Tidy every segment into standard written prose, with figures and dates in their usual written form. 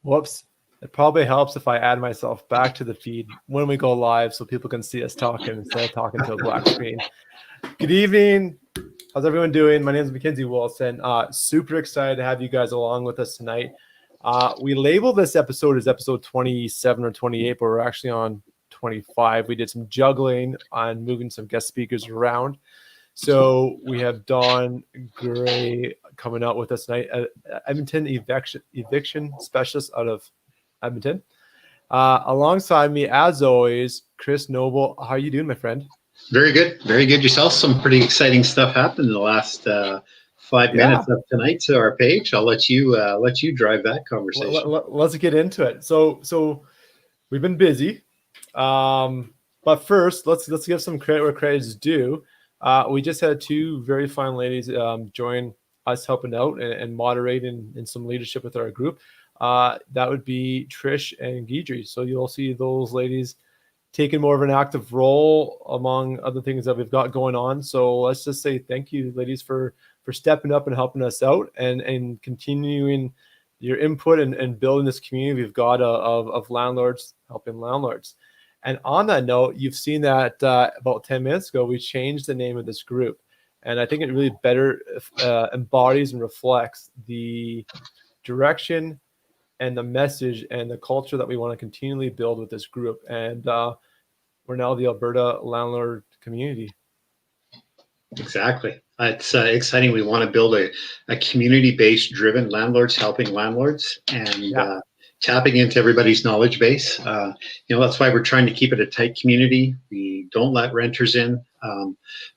Whoops. It probably helps if I add myself back to the feed when we go live so people can see us talking instead of talking to a black screen. Good evening. How's everyone doing? My name is Mackenzie Wilson. Super excited to have you guys along with us tonight. We labeled this episode as episode 27 or 28, but we're actually on 25. We did some juggling on moving some guest speakers around. So we have Dawn Gray coming out with us tonight, Edmonton eviction specialist out of Edmonton. Alongside me, as always, Chris Noble. How are you doing, my friend? Very good. Very good yourself. Some pretty exciting stuff happened in the last 5 minutes of tonight to our page. I'll let you drive that conversation. Let's get into it. So we've been busy. But first, let's give some credit where credit is due. We just had two very fine ladies join us helping out and moderating in some leadership with our group. That would be Trish and Guidry. So you'll see those ladies taking more of an active role among other things that we've got going on. So let's just say thank you, ladies, for stepping up and helping us out and continuing your input and building this community we've got of landlords helping landlords. And on that note, you've seen that about 10 minutes ago, we changed the name of this group. And I think it really better embodies and reflects the direction and the message and the culture that we want to continually build with this group. And we're now the Alberta Landlord community. Exactly. It's exciting. We want to build a community-based driven landlords helping landlords and tapping into everybody's knowledge base. That's why we're trying to keep it a tight community. We don't let renters in.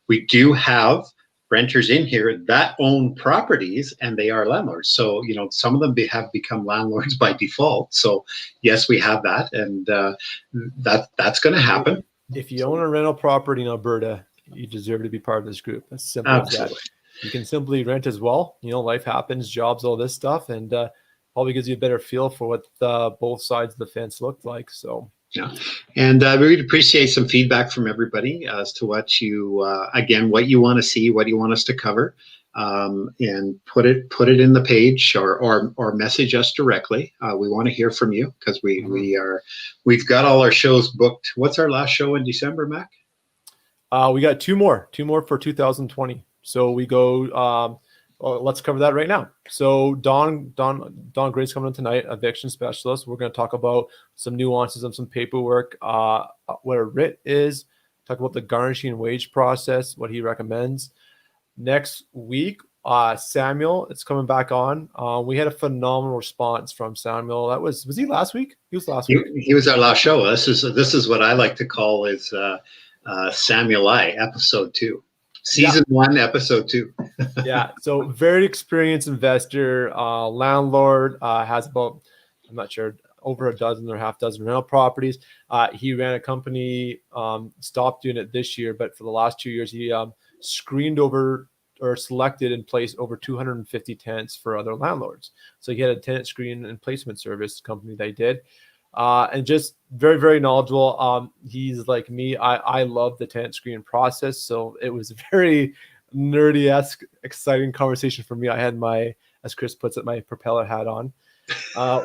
We do have renters in here that own properties and they are landlords. So, some of them have become landlords by default. So yes, we have that. And that's going to happen. If you own a rental property in Alberta, you deserve to be part of this group. As simple as that. You can simply rent as well. Life happens, jobs, all this stuff. And probably gives you a better feel for what both sides of the fence looked like. So yeah, and we would appreciate some feedback from everybody as to what you what you want to see, what you want us to cover, and put it in the page or message us directly. We want to hear from you because we've got all our shows booked. What's our last show in December, Mac? We got two more for 2020. So we go. Let's cover that right now. So Dawn Gray's coming in tonight, eviction specialist. We're going to talk about some nuances of some paperwork, what a writ is, talk about the garnishing wage process, what he recommends. Next week, Samuel is coming back on. We had a phenomenal response from Samuel. Was he last week? He was last week. He was our last show. This is what I like to call is Samuel I, episode 2. Season 1, episode 2. Yeah, so very experienced investor, landlord, has about, I'm not sure, over a dozen or half dozen rental properties. He ran a company, stopped doing it this year, but for the last 2 years, he screened over or selected and placed over 250 tenants for other landlords. So he had a tenant screen and placement service company they did. And just very, very knowledgeable. He's like me. I love the tenant screening process. So it was a very nerdy-esque, exciting conversation for me. I had my, as Chris puts it, my propeller hat on.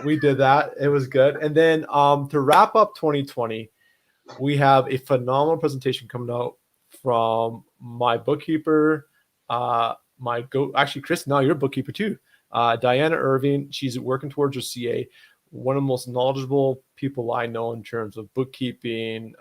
We did that. It was good. And then to wrap up 2020, we have a phenomenal presentation coming out from my bookkeeper. Actually, Chris, now you're a bookkeeper too. Diana Irving. She's working towards her CA. One of the most knowledgeable people I know in terms of bookkeeping,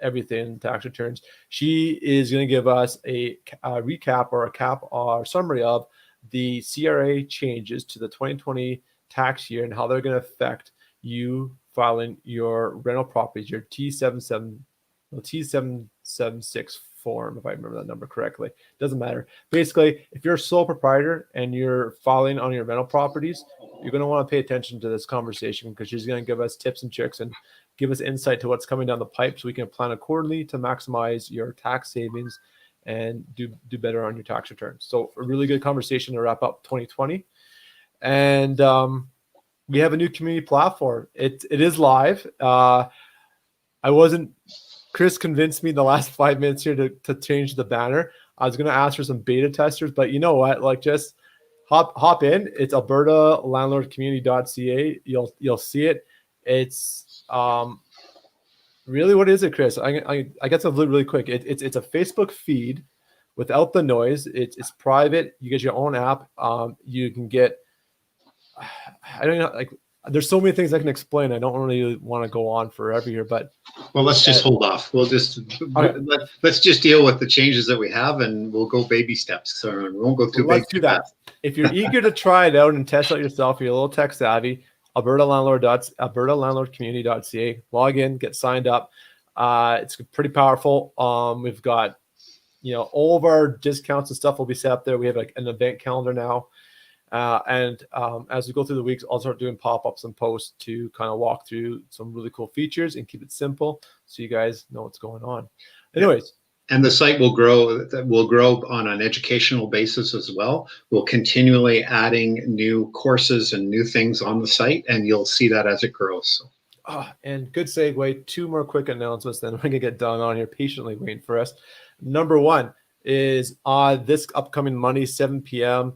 everything, tax returns. She is going to give us a recap or a cap or summary of the CRA changes to the 2020 tax year and how they're going to affect you filing your rental properties, your T776 form, if I remember that number correctly. Doesn't matter. Basically, if you're a sole proprietor and you're filing on your rental properties, you're going to want to pay attention to this conversation because she's going to give us tips and tricks and give us insight to what's coming down the pipe so we can plan accordingly to maximize your tax savings and do better on your tax returns. So a really good conversation to wrap up 2020. And we have a new community platform. It is live. Chris convinced me in the last 5 minutes here to change the banner. I was going to ask for some beta testers, but you know what? Just hop in. It's albertalandlordcommunity.ca. You'll see it. It's really, what is it, Chris? I guess I'll look really quick. It's a Facebook feed without the noise. It's private. You get your own app. You can get, I don't know, like, there's so many things I can explain. I don't really want to go on forever here, but well, let's just hold off. We'll just let's just deal with the changes that we have, and we'll go baby steps. So we won't go too big. Let's do that. If you're eager to try it out and test out yourself, you're a little tech savvy. albertalandlordcommunity.ca. Log in, get signed up. It's pretty powerful. We've got, all of our discounts and stuff will be set up there. We have like an event calendar now. And as we go through the weeks, I'll start doing pop-ups and posts to kind of walk through some really cool features and keep it simple so you guys know what's going on. Anyways. And the site will grow on an educational basis as well. We'll continually adding new courses and new things on the site, and you'll see that as it grows. So. And good segue, 2 more quick announcements, then we're going to get done on here, patiently waiting for us. Number 1 is this upcoming Monday, 7 p.m.,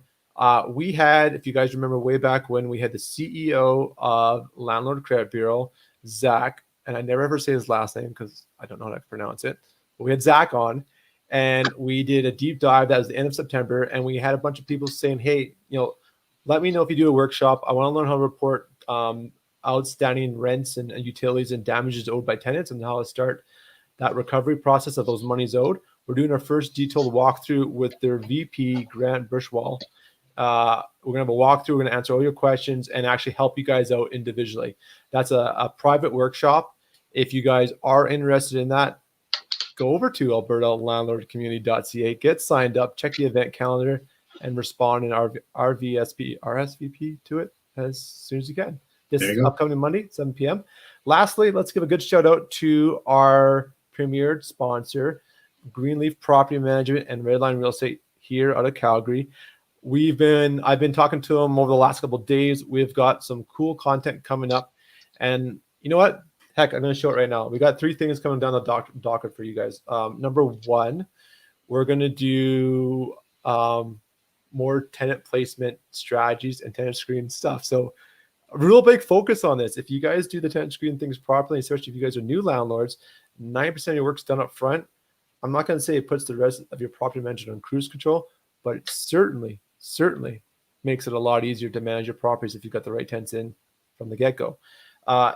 we had, if you guys remember way back when, we had the CEO of Landlord Credit Bureau, Zach, and I never ever say his last name because I don't know how to pronounce it, but we had Zach on, and we did a deep dive. That was the end of September, and we had a bunch of people saying, hey, let me know if you do a workshop. I want to learn how to report outstanding rents and utilities and damages owed by tenants and how to start that recovery process of those monies owed. We're doing our first detailed walkthrough with their VP, Grant Bushwall. We're going to have a walkthrough. We're going to answer all your questions and actually help you guys out individually. That's a private workshop. If you guys are interested in that, go over to albertalandlordcommunity.ca, get signed up, check the event calendar, and respond in RSVP to it as soon as you can. This is upcoming Monday, 7 p.m. Lastly, let's give a good shout out to our premier sponsor, Greenleaf Property Management and Redline Real Estate here out of Calgary. I've been talking to them over the last couple of days. We've got some cool content coming up, and you know what? Heck, I'm going to show it right now. We got 3 things coming down the docket for you guys. Number 1, we're going to do more tenant placement strategies and tenant screen stuff. So a real big focus on this. If you guys do the tenant screen things properly, especially if you guys are new landlords, 90% of your work's done up front. I'm not going to say it puts the rest of your property management on cruise control, but it certainly makes it a lot easier to manage your properties if you've got the right tenants in from the get-go.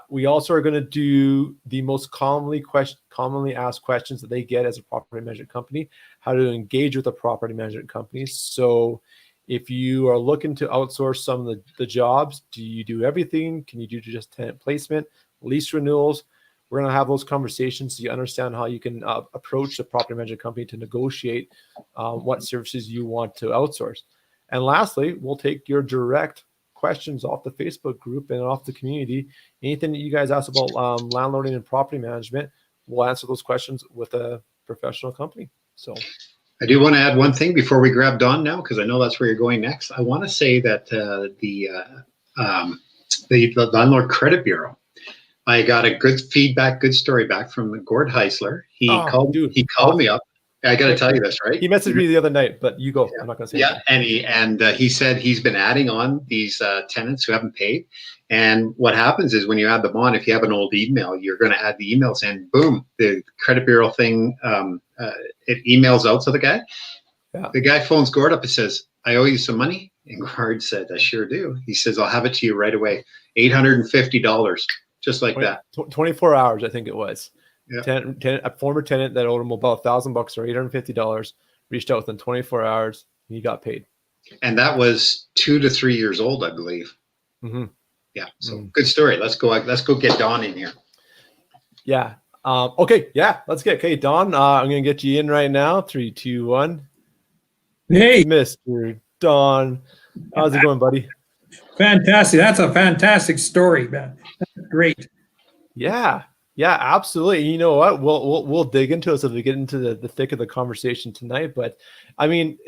We also are going to do the most commonly asked questions that they get as a property management company, how to engage with a property management company. So if you are looking to outsource some of the jobs, do you do everything? Can you do just tenant placement, lease renewals? We're going to have those conversations so you understand how you can approach the property management company to negotiate what services you want to outsource. And lastly, we'll take your direct questions off the Facebook group and off the community. Anything that you guys ask about landlording and property management, we'll answer those questions with a professional company. So I do want to add one thing before we grab Don now, because I know that's where you're going next. I want to say that the Landlord Credit Bureau, I got a good story back from Gord Heisler. He called me up. I got to tell you this, right? He messaged me the other night, but you go. I'm not going to say anything. And he said he's been adding on these tenants who haven't paid. And what happens is when you add them on, if you have an old email, you're going to add the emails, and boom, the credit bureau thing, it emails out to the guy. Yeah. The guy phones Gord up and says, I owe you some money. And Gord said, I sure do. He says, I'll have it to you right away. $850, just like that. 24 hours, I think it was. Yeah. A former tenant that owed him about $1,000 or $850 reached out within 24 hours and he got paid. And that was 2 to 3 years old, I believe. Mm-hmm. Yeah. So good story. Let's go get Don in here. Yeah. Okay. Yeah. Let's get Don. I'm going to get you in right now. 3, 2, 1. Hey, Mr. Don. How's it going, buddy? Fantastic. That's a fantastic story, man. That's great. Yeah. Yeah, absolutely. You know what? We'll dig into it as we get into the thick of the conversation tonight. But I mean,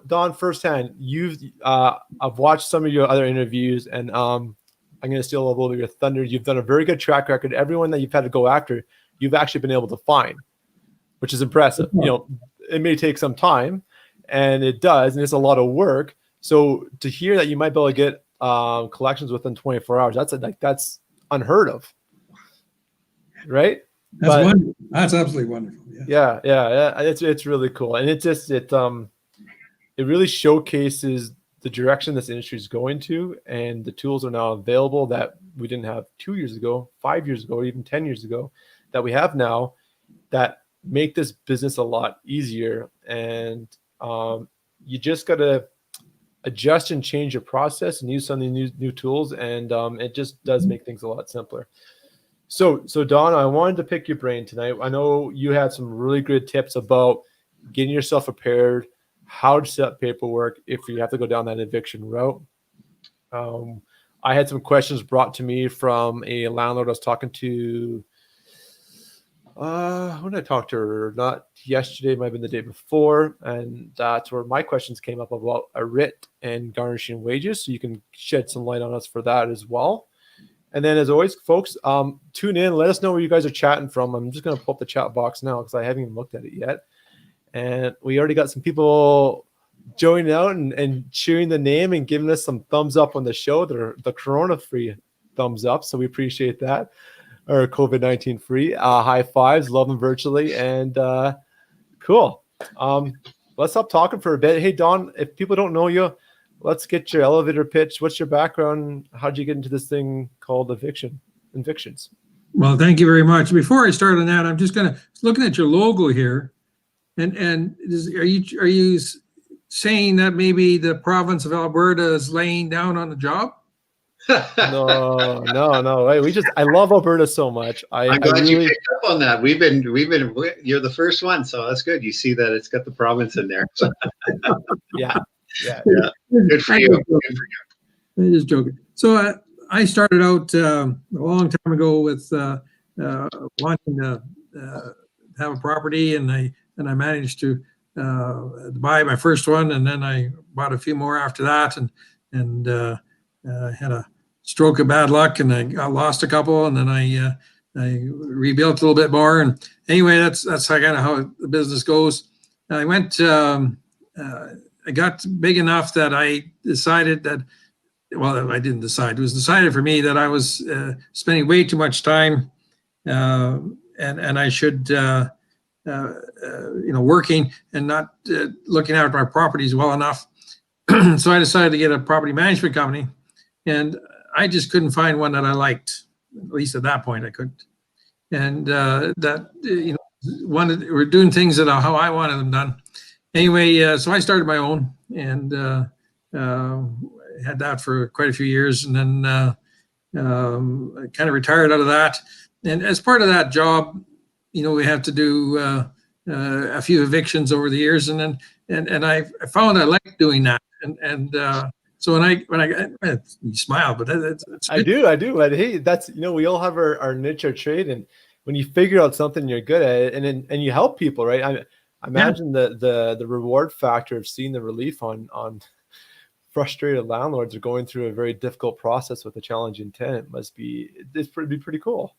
Don, firsthand, I've watched some of your other interviews, and I'm going to steal a little bit of your thunder. You've done a very good track record. Everyone that you've had to go after, you've actually been able to find, which is impressive. You know, it may take some time, and it does, and it's a lot of work. So to hear that you might be able to get collections within 24 hours, that's unheard of, right? That's wonderful. That's absolutely wonderful. Yeah. It's really cool, and it really showcases the direction this industry is going to, and the tools are now available that we didn't have 2 years ago, 5 years ago, or even 10 years ago, that we have now, that make this business a lot easier. And you just got to adjust and change your process and use some of the new tools, and it just does make things a lot simpler. So Don, I wanted to pick your brain tonight. I know you had some really good tips about getting yourself prepared, how to set up paperwork if you have to go down that eviction route. I had some questions brought to me from a landlord I was talking to. When did I talk to her? Not yesterday, might have been the day before. And that's where my questions came up about a writ and garnishing wages. So you can shed some light on us for that as well. And then, as always, folks, tune in. Let us know where you guys are chatting from. I'm just going to pull up the chat box now because I haven't even looked at it yet. And we already got some people joining out and cheering the name and giving us some thumbs up on the show. They're the corona-free thumbs up, so we appreciate that. Or COVID-19 free. High fives, love them virtually, and cool. Let's stop talking for a bit. Hey, Don, if people don't know you, let's get your elevator pitch. What's your background? How'd you get into this thing called Evictions? Well, thank you very much. Before I start on that, I'm just looking at your logo here, and are you saying that maybe the province of Alberta is laying down on the job? No. Hey, I love Alberta so much. I'm glad you picked up on that. You're the first one, so that's good. You see that it's got the province in there. Yeah. Good for you. I'm just joking. So I started out a long time ago with wanting to have a property, and I managed to buy my first one, and then I bought a few more after that, and had a stroke of bad luck, and I lost a couple, and then I rebuilt a little bit more. And anyway, that's kind of how the business goes. I went. I got big enough that I decided that. Well, I didn't decide. It was decided for me that I was spending way too much time, and I should, working and not looking after my properties well enough. So I decided to get a property management company, and I just couldn't find one that I liked. At least at that point, I couldn't. And we're doing things that are how I wanted them done. Anyway, so I started my own, and had that for quite a few years, and then I kind of retired out of that. And as part of that job, we have to do a few evictions over the years, and I found I liked doing that. So when I you smile, but that's I do. But hey, that's we all have our niche, our trade, and when you figure out something you're good at it, and you help people, right? I imagine the reward factor of seeing the relief on frustrated landlords are going through a very difficult process with a challenging tenant it's pretty cool.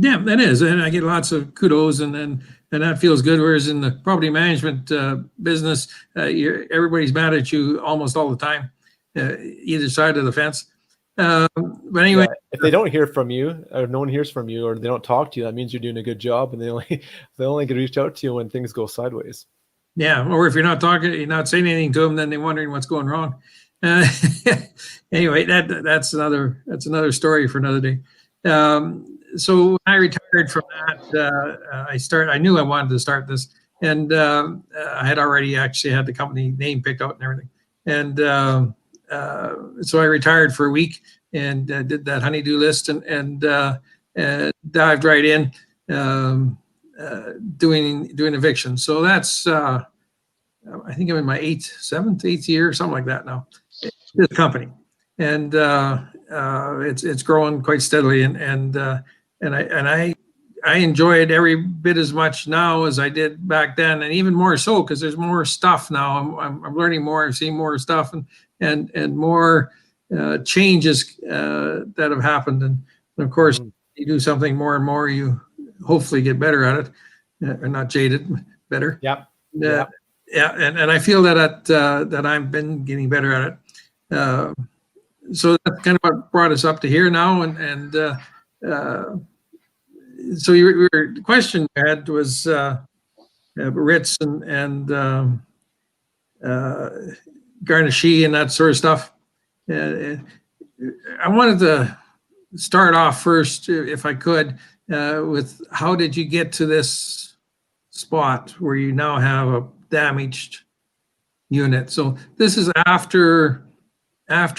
Yeah, that is, and I get lots of kudos, and that feels good. Whereas in the property management business, everybody's mad at you almost all the time, either side of the fence. But anyway, if they don't hear from you, or no one hears from you, or they don't talk to you, that means you're doing a good job, and they only get reach out to you when things go sideways. Yeah, or if you're not talking, you're not saying anything to them, then they're wondering what's going wrong. Anyway, that's another story for another day. So when I retired from that, I knew I wanted to start this, and I had already actually had the company name picked out and everything. And so I retired for a week and did that honey-do list and dived right in doing evictions. So that's I think I'm in my seventh, eighth year, something like that now. This company, and it's growing quite steadily, and I enjoy it every bit as much now as I did back then, and even more so because there's more stuff now. I'm learning more. I'm seeing more stuff, and more changes that have happened, and of course, you do something more and more, you hopefully get better at it, or not jaded, better. Yep. yeah, and I feel that I've been getting better at it. So that's kind of what brought us up to here now, and so your question you had was Ritz and Garnishees and that sort of stuff. I wanted to start off first, if I could, with how did you get to this spot where you now have a damaged unit? So this is after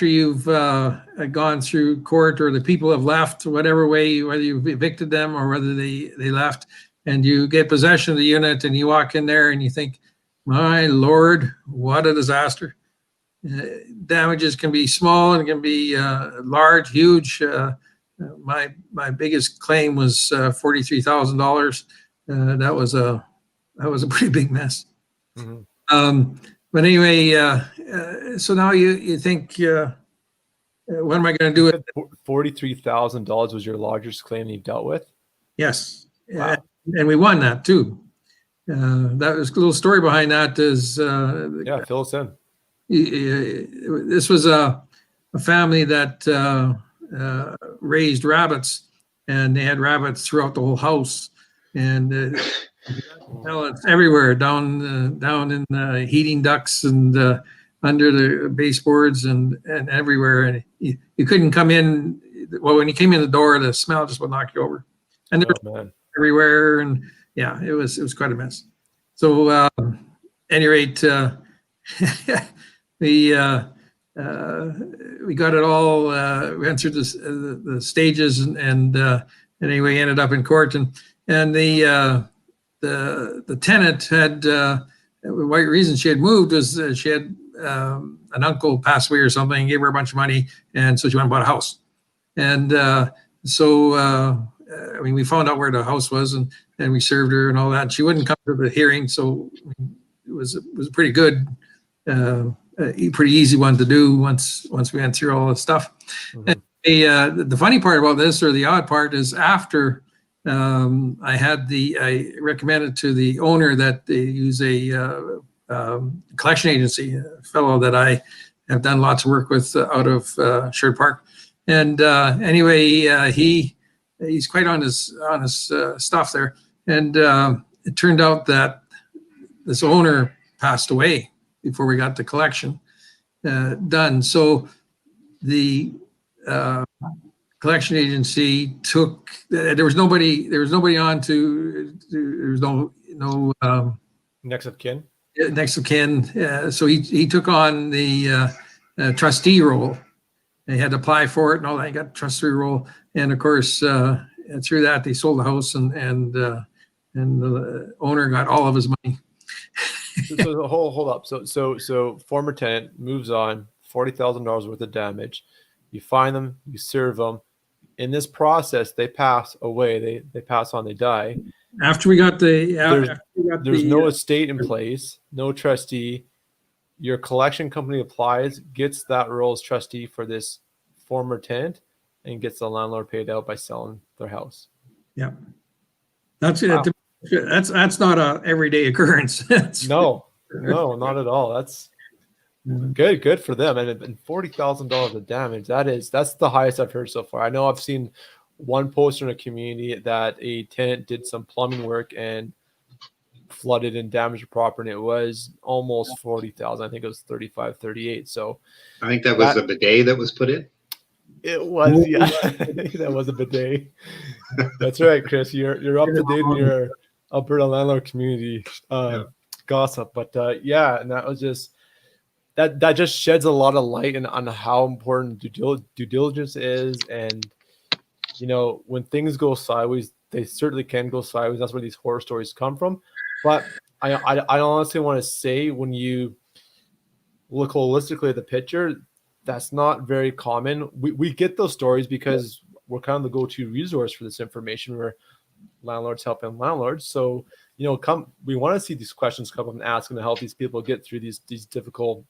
you've gone through court, or the people have left, whatever way, whether you've evicted them or whether they left, and you get possession of the unit and you walk in there and you think, my Lord, what a disaster. Damages can be small and can be large, huge. My biggest claim was $43,000. That was a pretty big mess. Mm-hmm. But anyway, so now you think, what am I going to do with it? $43,000 was your largest claim you dealt with? Yes. Wow. And we won that too. That was a little story behind that is, yeah, fill us in. This was a family that raised rabbits, and they had rabbits throughout the whole house, and it's everywhere down in the heating ducts and under the baseboards and everywhere, and you couldn't come in. Well, when you came in the door, the smell just would knock you over, and there was everywhere, and yeah, it was quite a mess. So, at any rate, we got it all, went through the stages, and anyway, ended up in court, and the tenant had, one reason she had moved was she had an uncle pass away or something, gave her a bunch of money, and so she went and bought a house. And I mean, we found out where the house was, and we served her and all that. She wouldn't come to the hearing, so it was a pretty good, pretty easy one to do once we went through all the stuff. Mm-hmm. And the funny part about this, or the odd part, is after I recommended to the owner that they use a collection agency, a fellow that I have done lots of work with out of Sherwood Park. And anyway, he's quite on his stuff there. And it turned out that this owner passed away before we got the collection done. So the collection agency took. There was nobody on to. There was no next of kin. Next of kin. So he took on the trustee role. They had to apply for it and all that. He got trustee role, and of course, through that they sold the house, and the owner got all of his money. So hold up. So former tenant moves on, $40,000 worth of damage. You find them, you serve them. In this process, they pass away. They pass on. They die. After we got there's no estate in place, no trustee. Your collection company applies, gets that role as trustee for this former tenant, and gets the landlord paid out by selling their house. Yeah, that's wow. That's not a everyday occurrence. No, not at all. That's good for them. And $40,000 of damage. That's the highest I've heard so far. I know I've seen one poster in a community that a tenant did some plumbing work and flooded and damaged the property, and it was almost 40,000. I think it was 35, 38. So I think that was a bidet that was put in. It was, yeah. That was a bidet. That's right, Chris. You're up to date in your Alberta Landlord community gossip. But yeah, and that was just that just sheds a lot of light on how important due diligence is. And you know, when things go sideways, they certainly can go sideways. That's where these horror stories come from. But I honestly want to say, when you look holistically at the picture, that's not very common. We get those stories because we're kind of the go-to resource for this information. We're landlords helping landlords. So, you know, we want to see these questions come up and ask them to help these people get through these difficult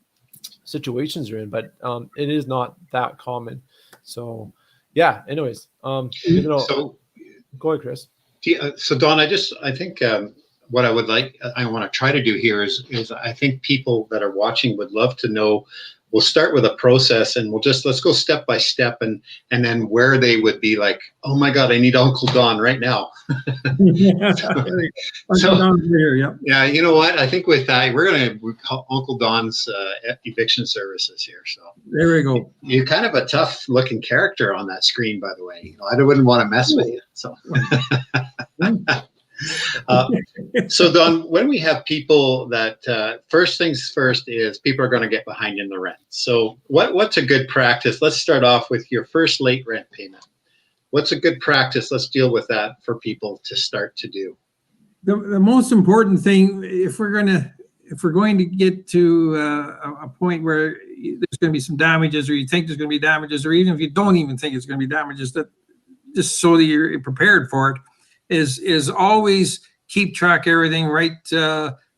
situations they're in. But it is not that common. So, yeah. Anyways, so go ahead, Chris. So Don, I think what I want to try to do here is I think people that are watching would love to know. We'll start with a process, and let's go step by step, and then where they would be like, oh my God, I need Uncle Don right now. Yeah, you know what? I think with that, we're going to call Uncle Don's eviction services here. So there we go. You're kind of a tough looking character on that screen, by the way. I wouldn't want to mess with you. So. So Don, when we have people that first things first is people are going to get behind in the rent. So what's a good practice? Let's start off with your first late rent payment. What's a good practice? Let's deal with that for people to start to do. The most important thing, if we're going to get to a point where there's going to be some damages, or you think there's going to be damages, or even if you don't even think it's going to be damages, that just so that you're prepared for it, is always keep track of everything. Write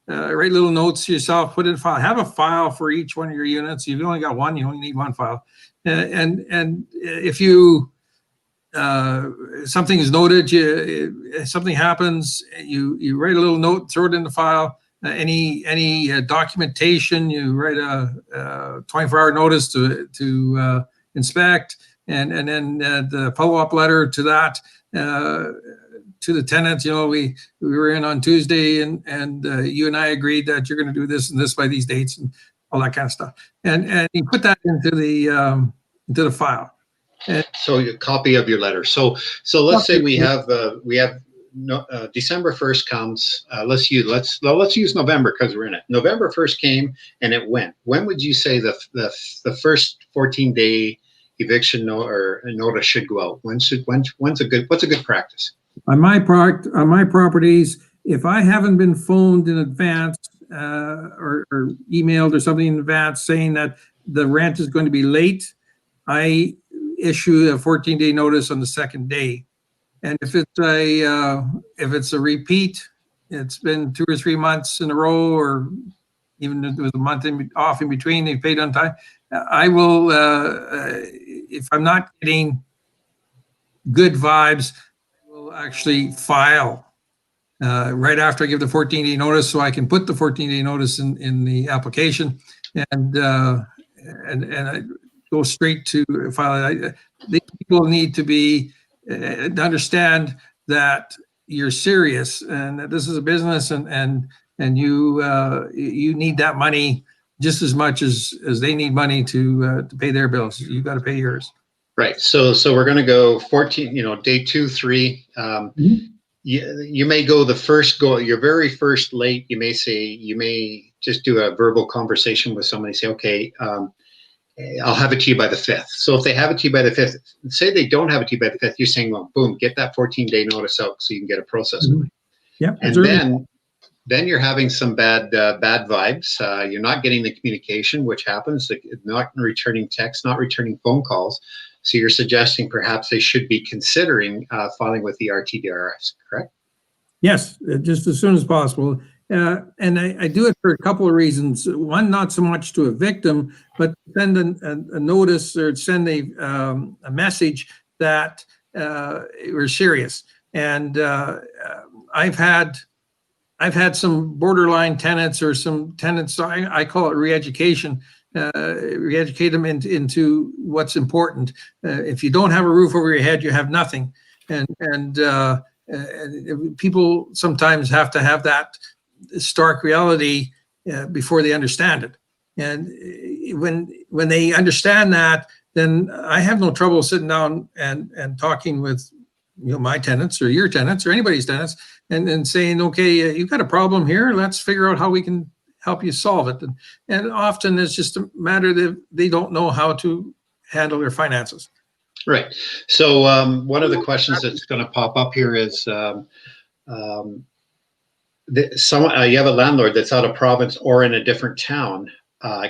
little notes to yourself, put it in a file. Have a file for each one of your units. If you only got one, you only need one file. And if you something is noted, something happens, you write a little note, throw it in the file. Any documentation, you write a 24-hour notice to inspect, and then the follow-up letter to that. To the tenants, we were in on Tuesday, and you and I agreed that you're going to do this and this by these dates and all that kind of stuff. And you put that into the file. So a copy of your letter. So let's say we have December 1st comes. Let's use November because we're in it. November 1st came and it went. When would you say the first 14-day eviction notice should go out? What's a good practice? On my properties, if I haven't been phoned in advance or emailed or something in advance saying that the rent is going to be late, I issue a 14-day notice on the second day. And if it's a repeat, it's been 2 or 3 months in a row, or even if it was a month off in between, they paid on time, I will, if I'm not getting good vibes, I will actually file right after I give the 14-day notice, so I can put the 14-day notice in the application, and I go straight to file. These people need to understand that you're serious and that this is a business, and you need that money just as much as they need money to pay their bills. You got to pay yours. Right. So we're going to go 14. Day 2, 3. You may go your very first late. You may just do a verbal conversation with somebody. Say, okay, I'll have it to you by the 5th. So if they have it to you by the 5th, say they don't have it to you by the 5th, you're saying, well, boom, get that 14-day notice out so you can get a process going. Yeah. And then you're having some bad vibes. You're not getting the communication, which happens, not returning texts, not returning phone calls. So you're suggesting perhaps they should be considering filing with the RTDRS, correct? Yes, just as soon as possible. And I do it for a couple of reasons. One, not so much to evict them, but send a notice or send a message that we're serious. And I've had some borderline tenants, or some tenants, I call it re-education, re-educate them into what's important. If you don't have a roof over your head, you have nothing. And people sometimes have to have that stark reality before they understand it. And when they understand that, then I have no trouble sitting down and talking with my tenants or your tenants or anybody's tenants and saying, okay, you've got a problem here. Let's figure out how we can help you solve it. And often it's just a matter that they don't know how to handle their finances. Right. So one of the questions that's going to pop up here is you have a landlord that's out of province or in a different town.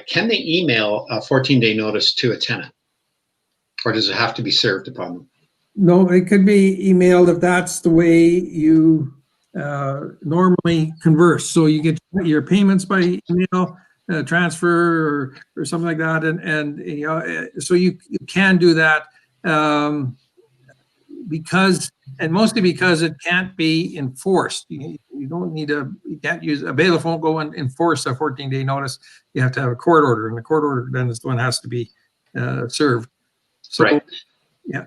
Can they email a 14-day notice to a tenant, or does it have to be served upon them? No, it could be emailed if that's the way you normally converse. So you get your payments by email, transfer or something like that, and so you can do that. mostly because it can't be enforced. You don't need you can't use, a bailiff won't go and enforce a 14-day notice. You have to have a court order, and the court order then is the one that has to be served. So, right. Yeah.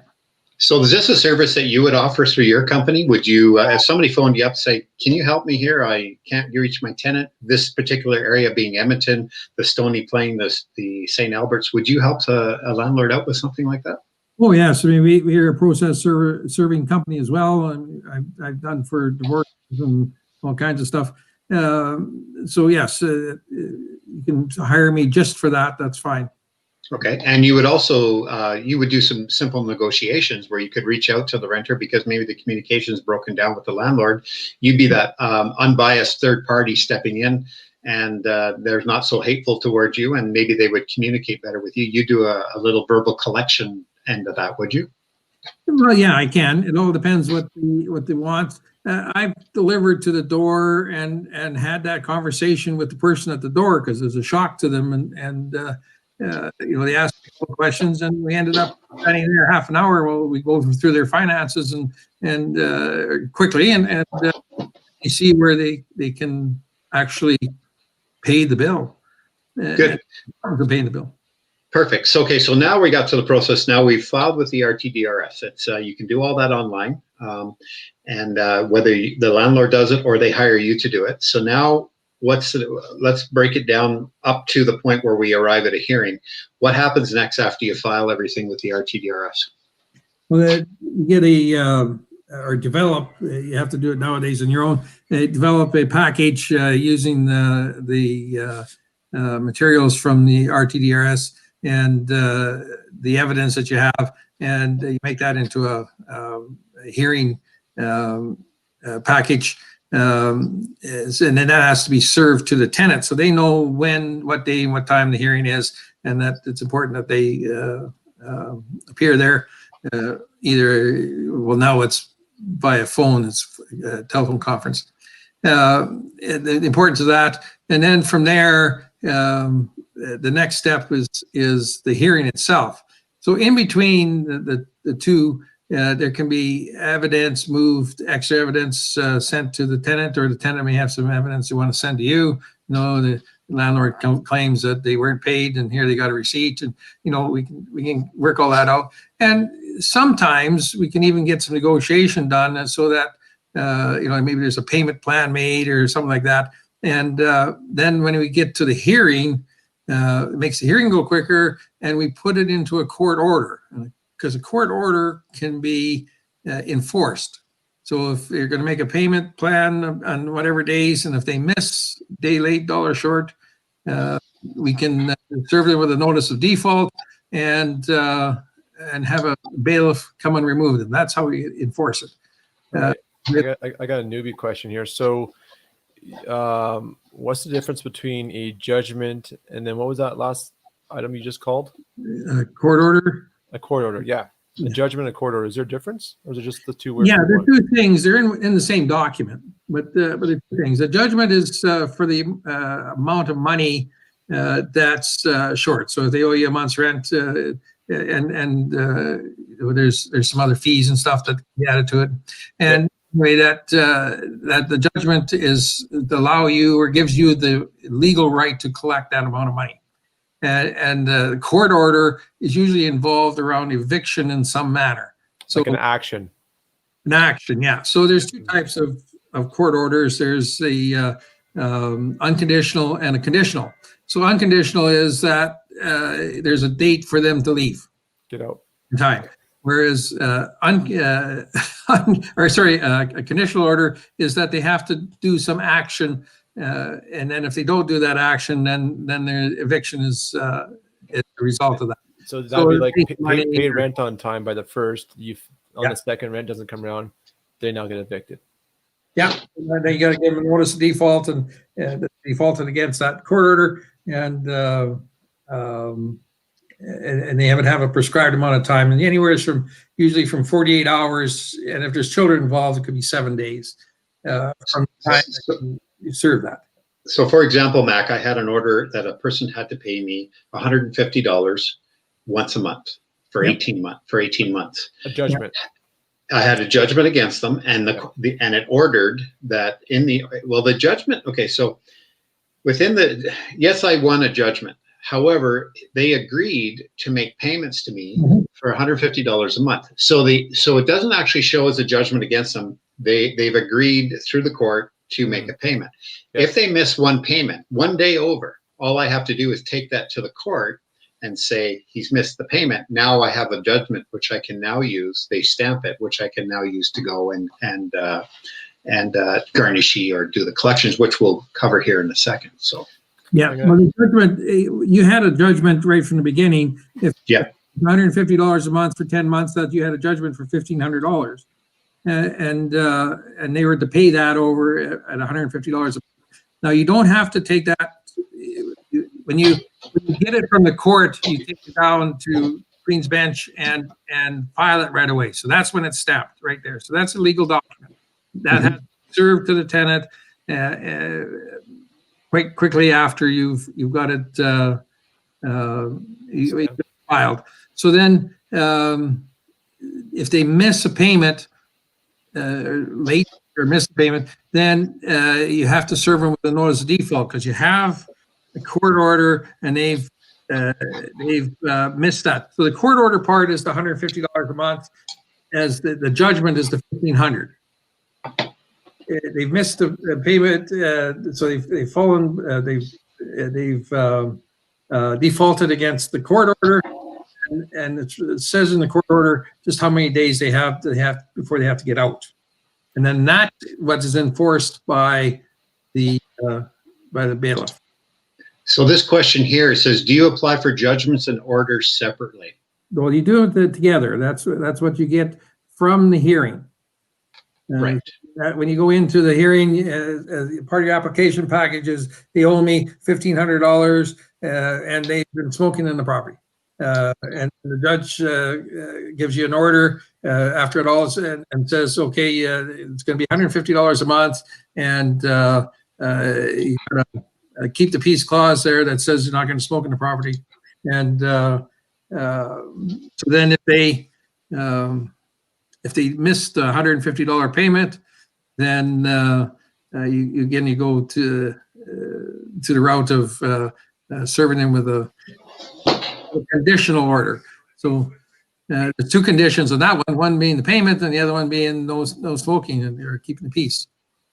So is this a service that you would offer through your company? Would you, if somebody phoned you up, say, can you help me here? I can't reach my tenant. This particular area being Edmonton, the Stony Plain, the St. Alberts, would you help a landlord out with something like that? Oh, yes. I mean, we're a process serving company as well. I've done for divorces and all kinds of stuff. So yes, you can hire me just for that. That's fine. Okay, and you would also, you would do some simple negotiations where you could reach out to the renter because maybe the communication is broken down with the landlord. You'd be that unbiased third party stepping in, and they're not so hateful towards you, and maybe they would communicate better with you. You do a little verbal collection end of that, would you? Well, yeah, I can. It all depends what they want. I've delivered to the door and had that conversation with the person at the door because it was a shock to them, and they asked a couple of questions, and we ended up spending there half an hour while we go through their finances and quickly and you see where they can actually pay the bill. Good. Paying the bill. Perfect. So, okay, so now we got to the process. Now we've filed with the RTDRS. It's you can do all that online, and whether the landlord does it or they hire you to do it. So now, let's break it down up to the point where we arrive at a hearing. What happens next after you file everything with the RTDRS? Well, you get or develop. You have to do it nowadays on your own. Develop a package using the materials from the RTDRS. And the evidence that you have, and you make that into a hearing package, and then that has to be served to the tenant, so they know when, what day, and what time the hearing is, and that it's important that they appear there. Now it's via phone, it's a telephone conference. The importance of that, and then from there. The next step is the hearing itself. So in between the two, there can be evidence moved, extra evidence sent to the tenant, or the tenant may have some evidence they want to send to you. The landlord claims that they weren't paid, and here they got a receipt, and we can work all that out. And sometimes we can even get some negotiation done so that maybe there's a payment plan made or something like that. And then when we get to the hearing, it makes the hearing go quicker, and we put it into a court order, because a court order can be enforced. So if you're going to make a payment plan on whatever days, and if they miss, day late, dollar short, we can serve them with a notice of default and have a bailiff come and remove them. That's how we enforce it. Right. I got a newbie question here. So what's the difference between a judgment and then what was that last item you just called? A court order. A court order, yeah. A judgment and a court order. Is there a difference, or is it just the two words? Yeah, they're two things. They're in the same document, but they're two things. A judgment is for the amount of money that's short. So if they owe you a month's rent, and there's some other fees and stuff that be added to it, and way that the judgment is to allow you or gives you the legal right to collect that amount of money. And the court order is usually involved around eviction in some manner. So like an action. An action, yeah. So there's two types of court orders. There's the unconditional and a conditional. So unconditional is that there's a date for them to leave. Get out. In time. Whereas a conditional order is that they have to do some action, and then if they don't do that action, then their eviction is a result of that. So that'd be like pay rent on time by the first. The second rent doesn't come around, they now get evicted. Yeah, and then you got to give them a notice of default and defaulted against that court order, and they have to have a prescribed amount of time, and anywhere from usually from 48 hours, and if there's children involved, it could be 7 days from the time that you serve that. So, for example, Mac, I had an order that a person had to pay me $150 once a month for 18 months. A judgment. I had a judgment against them, and and it ordered that the judgment. Okay, so within yes, I won a judgment. However, they agreed to make payments to me for $150 a month. So it doesn't actually show as a judgment against them. They've agreed through the court to make a payment. Yeah. If they miss one payment, one day over, all I have to do is take that to the court and say he's missed the payment. Now I have a judgment which I can now use. They stamp it, which I can now use to go and garnishee or do the collections, which we'll cover here in a second. So. Yeah, well, the judgment, you had a judgment right from the beginning. If $150 a month for 10 months, that you had a judgment for $1,500, and they were to pay that over at $150 a month. Now you don't have to take that when you get it from the court. You take it down to Queen's Bench and file it right away. So that's when it's stamped right there. So that's a legal document that has served to the tenant. Quite quickly after you've got it filed. So then if they miss a payment late or miss a payment, then you have to serve them with a notice of default because you have a court order and they've missed that. So the court order part is the $150 a month, as the judgment is the $1,500. They've missed the payment, so they've fallen. They've defaulted against the court order, and it says in the court order just how many days they have before they have to get out, and then that what is enforced by the bailiff. So this question here says, do you apply for judgments and orders separately? Well, you do it together. That's what you get from the hearing. Right. When you go into the hearing, part of your application package is they owe me $1,500 and they've been smoking in the property. And the judge gives you an order after it all and says, okay, it's going to be $150 a month, and you keep the peace clause there that says you're not going to smoke in the property. And so then if they missed the $150 payment, then you go to the route of serving them with a conditional order. So the two conditions of that one being the payment and the other one being no smoking and you're keeping the peace.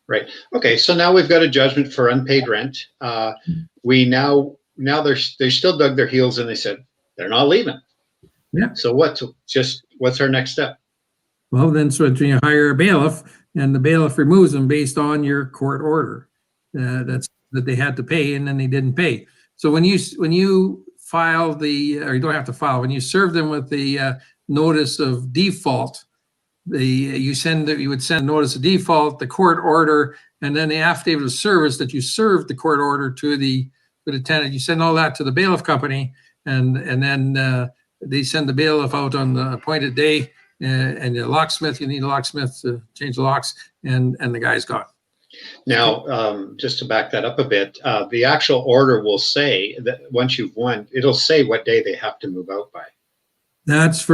Right. Okay. So now we've got a judgment for unpaid rent. We now they still dug their heels and they said they're not leaving. Yeah. So what's our next step? Well, then so you hire a bailiff, and the bailiff removes them based on your court order. That they had to pay, and then they didn't pay. So when you file or you don't have to file, when you serve them with the notice of default, you would send notice of default, the court order, and then the affidavit of service that you served the court order to the tenant. You send all that to the bailiff company, and then they send the bailiff out on the appointed day. And the locksmith, you need a locksmith to change the locks, and the guy's gone. Now, just to back that up a bit, the actual order will say that once you've won, it'll say what day they have to move out by. That's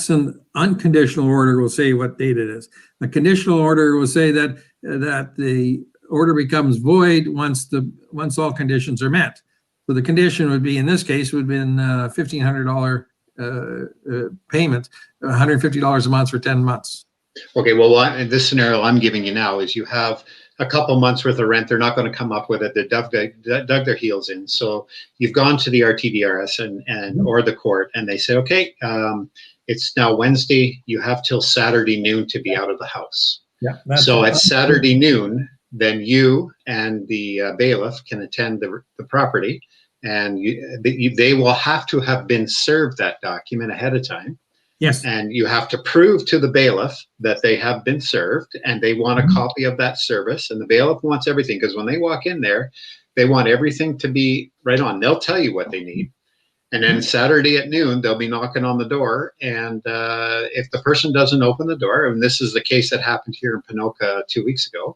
an unconditional order will say what date it is. A conditional order will say that the order becomes void once all conditions are met. So the condition would be, in this case, would have been $1,500 payment, $150 a month for 10 months. Okay, well, in this scenario I'm giving you now is you have a couple months worth of rent. They're not going to come up with it. They dug their heels in. So you've gone to the RTDRS or the court, and they say, okay, it's now Wednesday. You have till Saturday noon to be out of the house. Yeah. So at Saturday noon, then you and the bailiff can attend the property, and they will have to have been served that document ahead of time. Yes. And you have to prove to the bailiff that they have been served, and they want a copy of that service. And the bailiff wants everything, because when they walk in there, they want everything to be right on. They'll tell you what they need. And then Saturday at noon, they'll be knocking on the door. And if the person doesn't open the door, and this is the case that happened here in Ponoka 2 weeks ago,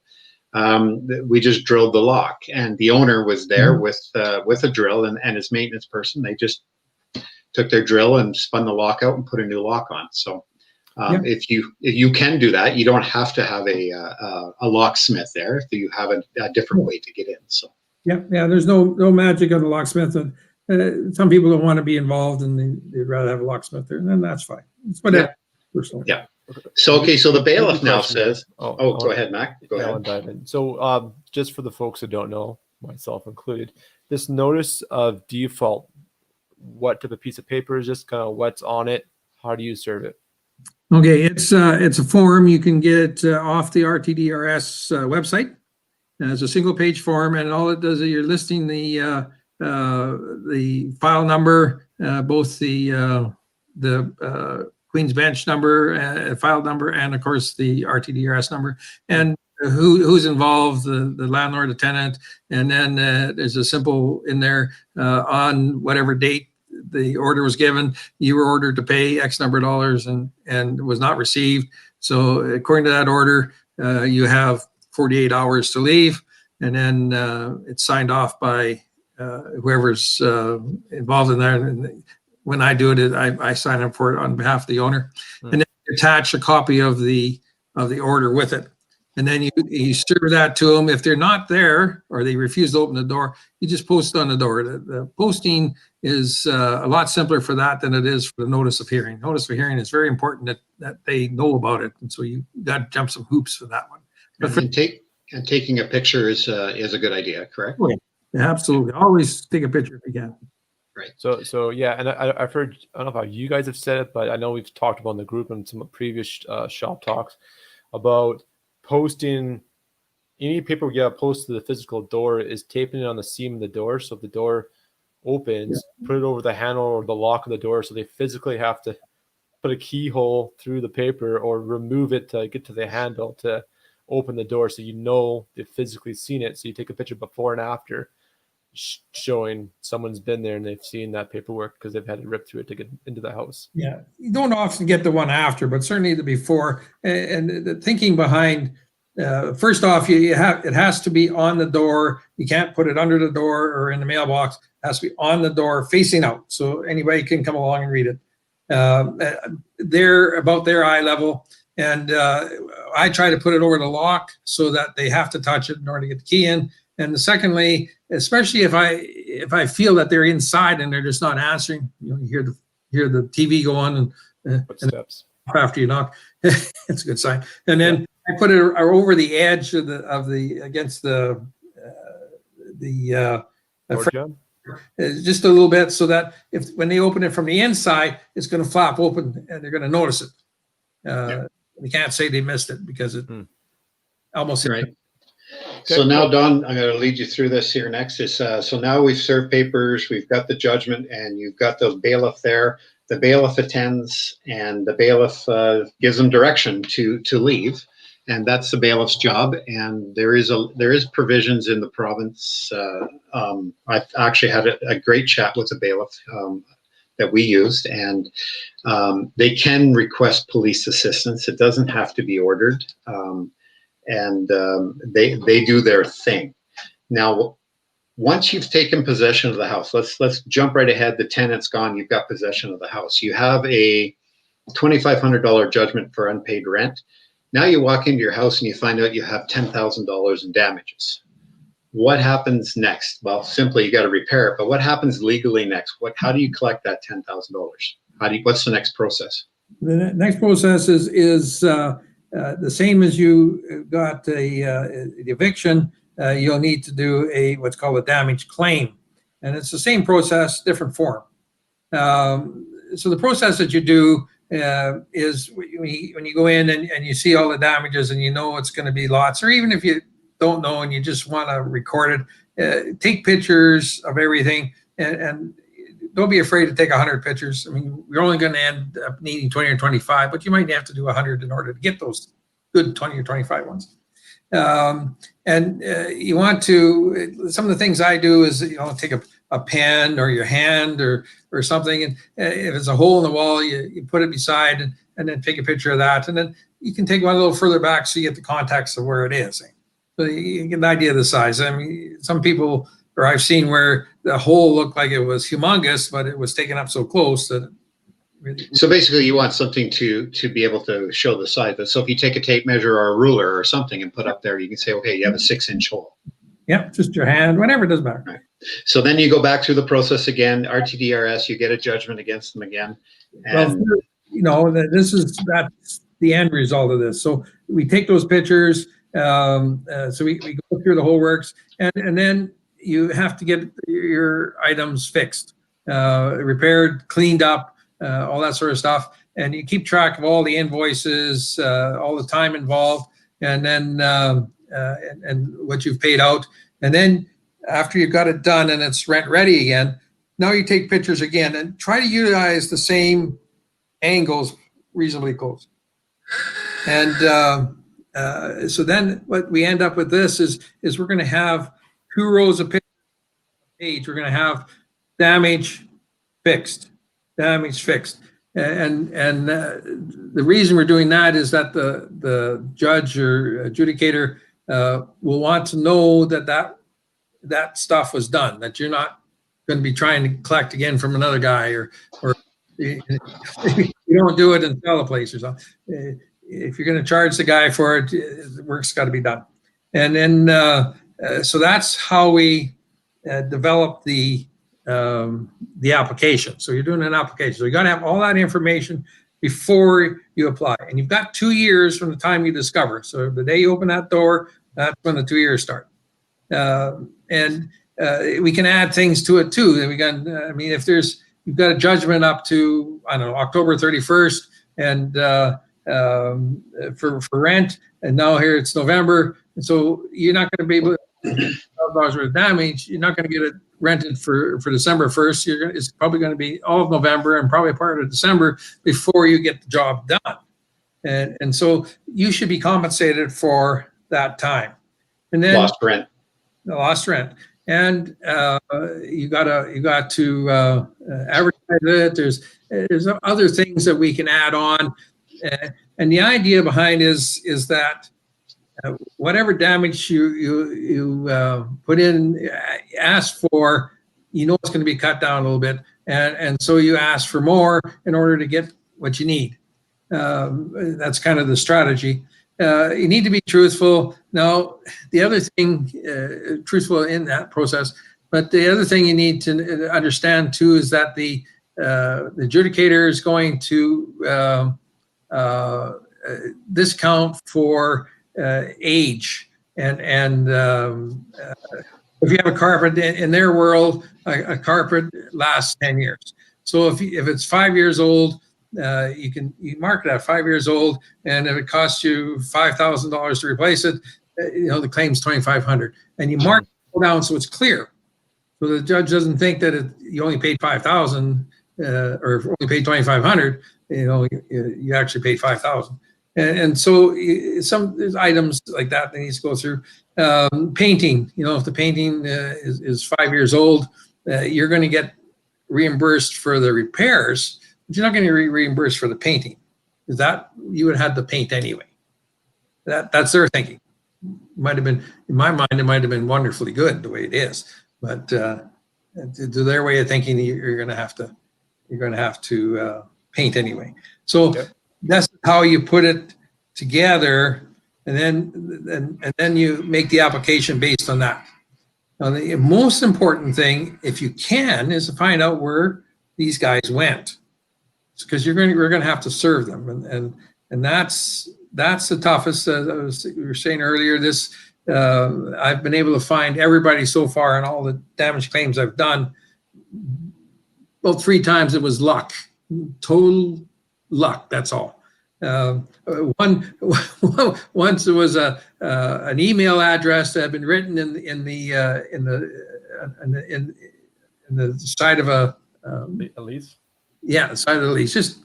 we just drilled the lock, and the owner was there with a drill and his maintenance person. They just took their drill and spun the lock out and put a new lock on. So If you can do that, you don't have to have a locksmith there. If you have a different way to get in. So yeah. There's no magic on the locksmith. Some people don't want to be involved, and they'd rather have a locksmith there, and then that's fine. It's whatever. Personally. Yeah. So so the bailiff now says, go ahead, Mac. Go ahead. I'll dive in. So just for the folks who don't know, myself included, this notice of default, what type of piece of paper is this? Kind of what's on it? How do you serve it? Okay, it's a form you can get off the RTDRS website. It's a single page form, and all it does is you're listing the file number, both the Queen's Bench number, file number, and of course the RTDRS number, and who's involved, the landlord, the tenant, and then there's a simple in there on whatever date the order was given, you were ordered to pay X number of dollars and was not received. So according to that order, you have 48 hours to leave, and then it's signed off by whoever's involved in there. And when I do it, I sign up for it on behalf of the owner, and then you attach a copy of the order with it. And then you serve that to them. If they're not there or they refuse to open the door, you just post it on the door. The posting is a lot simpler for that than it is for the notice of hearing. Notice of hearing is very important that they know about it, and so you got to jump some hoops for that one. But taking a picture is a good idea, correct? Oh, yeah, absolutely. Always take a picture if you can. Right. So yeah, and I've heard, I don't know how you guys have said it, but I know we've talked about in the group and some previous shop talks about posting any paper you got posted to the physical door is taping it on the seam of the door. So if the door opens, put it over the handle or the lock of the door, so they physically have to put a keyhole through the paper or remove it to get to the handle to open the door, so you know they've physically seen it. So you take a picture before and after, showing someone's been there and they've seen that paperwork because they've had to rip through it to get into the house. Yeah, you don't often get the one after, but certainly the before. And the thinking behind, first off, it has to be on the door. You can't put it under the door or in the mailbox. It has to be on the door, facing out, so anybody can come along and read it. They're about their eye level, and I try to put it over the lock so that they have to touch it in order to get the key in. And secondly, especially if I feel that they're inside and they're just not answering, you hear the TV go on and Footsteps after you knock, it's a good sign. And then I put it over the edge of the against the just a little bit, so that when they open it from the inside, it's going to flap open and they're going to notice it. They can't say they missed it because it almost right. So now, Don, I'm going to lead you through this here next. So now we've served papers, we've got the judgment, and you've got the bailiff there. The bailiff attends, and the bailiff gives them direction to leave, and that's the bailiff's job. And there is provisions in the province. I've actually had a great chat with the bailiff that we used, and they can request police assistance. It doesn't have to be ordered. And they do their thing. Now, once you've taken possession of the house, let's jump right ahead. The tenant's gone. You've got possession of the house. You have a $2,500 judgment for unpaid rent. Now you walk into your house and you find out you have $10,000 in damages. What happens next? Well, simply you got to repair it. But what happens legally next? How do you collect that $10,000? What's the next process? The next process is the same as you got the eviction. You'll need to do what's called a damage claim, and it's the same process, different form. So the process that you do is when you go in and you see all the damages and you know it's going to be lots, or even if you don't know and you just want to record it, take pictures of everything, and don't be afraid to take 100 pictures. I mean, you're only going to end up needing 20 or 25, but you might have to do 100 in order to get those good 20 or 25 ones. And you want to, some of the things I do is, take a pen or your hand or something. And if it's a hole in the wall, you put it beside and then take a picture of that. And then you can take one a little further back so you get the context of where it is. So you get an idea of the size. I mean, some people, or I've seen where the hole looked like it was humongous, but it was taken up so close that So basically, you want something to be able to show the size. So if you take a tape measure or a ruler or something and put up there, you can say, okay, you have a 6-inch hole. Yeah, just your hand, whatever, it doesn't matter. Right. So then you go back through the process again, RTDRS, you get a judgment against them again. And Well, that's the end result of this. So we take those pictures, so we go through the whole works, and then you have to get your items fixed, repaired, cleaned up, all that sort of stuff. And you keep track of all the invoices, all the time involved, and then and what you've paid out. And then after you've got it done and it's rent ready again, now you take pictures again and try to utilize the same angles reasonably close. And so then what we end up with this is we're going to have 2 rows of pictures on the page. We're going to have damage fixed, and the reason we're doing that is that the judge or adjudicator will want to know that stuff was done, that you're not going to be trying to collect again from another guy, or you don't do it and sell a place or something. If you're going to charge the guy for it, the work's got to be done. And then so that's how we develop the application. So you're doing an application. So you got to have all that information before you apply. And you've got 2 years from the time you discover. So the day you open that door, that's when the 2 years start. And we can add things to it too. We can, I mean, if you've got a judgment up to, I don't know, October 31st, and for rent, and now here it's November, and so you're not going to be able to $12 worth of damage. You're not going to get it rented for December 1st. It's probably going to be all of November and probably part of December before you get the job done. And so you should be compensated for that time. And then lost rent. And you got to advertise it. There's other things that we can add on, and the idea behind is that whatever damage you put in, ask for, it's going to be cut down a little bit, and so you ask for more in order to get what you need. That's kind of the strategy. You need to be truthful. Now, the other thing, truthful in that process, but the other thing you need to understand too is that the adjudicator is going to discount for age. And if you have a carpet in their world, a carpet lasts 10 years. So if it's 5 years old, you mark it at 5 years old, and if it costs you $5,000 to replace it, the claim's $2,500, and you mark it down so it's clear, so the judge doesn't think that you only paid $5,000 or only paid $2,500. You actually paid $5,000, and so there's items like that needs to go through. Painting, if the painting is 5 years old, you're going to get reimbursed for the repairs. You're not going to reimburse for the painting, because that you would have the paint anyway. That's their thinking. Might have been, in my mind, it might have been wonderfully good the way it is, but to their way of thinking, you're going to have to paint anyway. So that's how you put it together, and then you make the application based on that. Now, the most important thing, if you can, is to find out where these guys went, because we're going to have to serve them, and that's the toughest. As we were saying earlier, I've been able to find everybody so far in all the damage claims I've done. Well, 3 times it was luck, total luck. That's all. Once it was an email address that had been written in the side of a lease. Yeah, the side of the lease,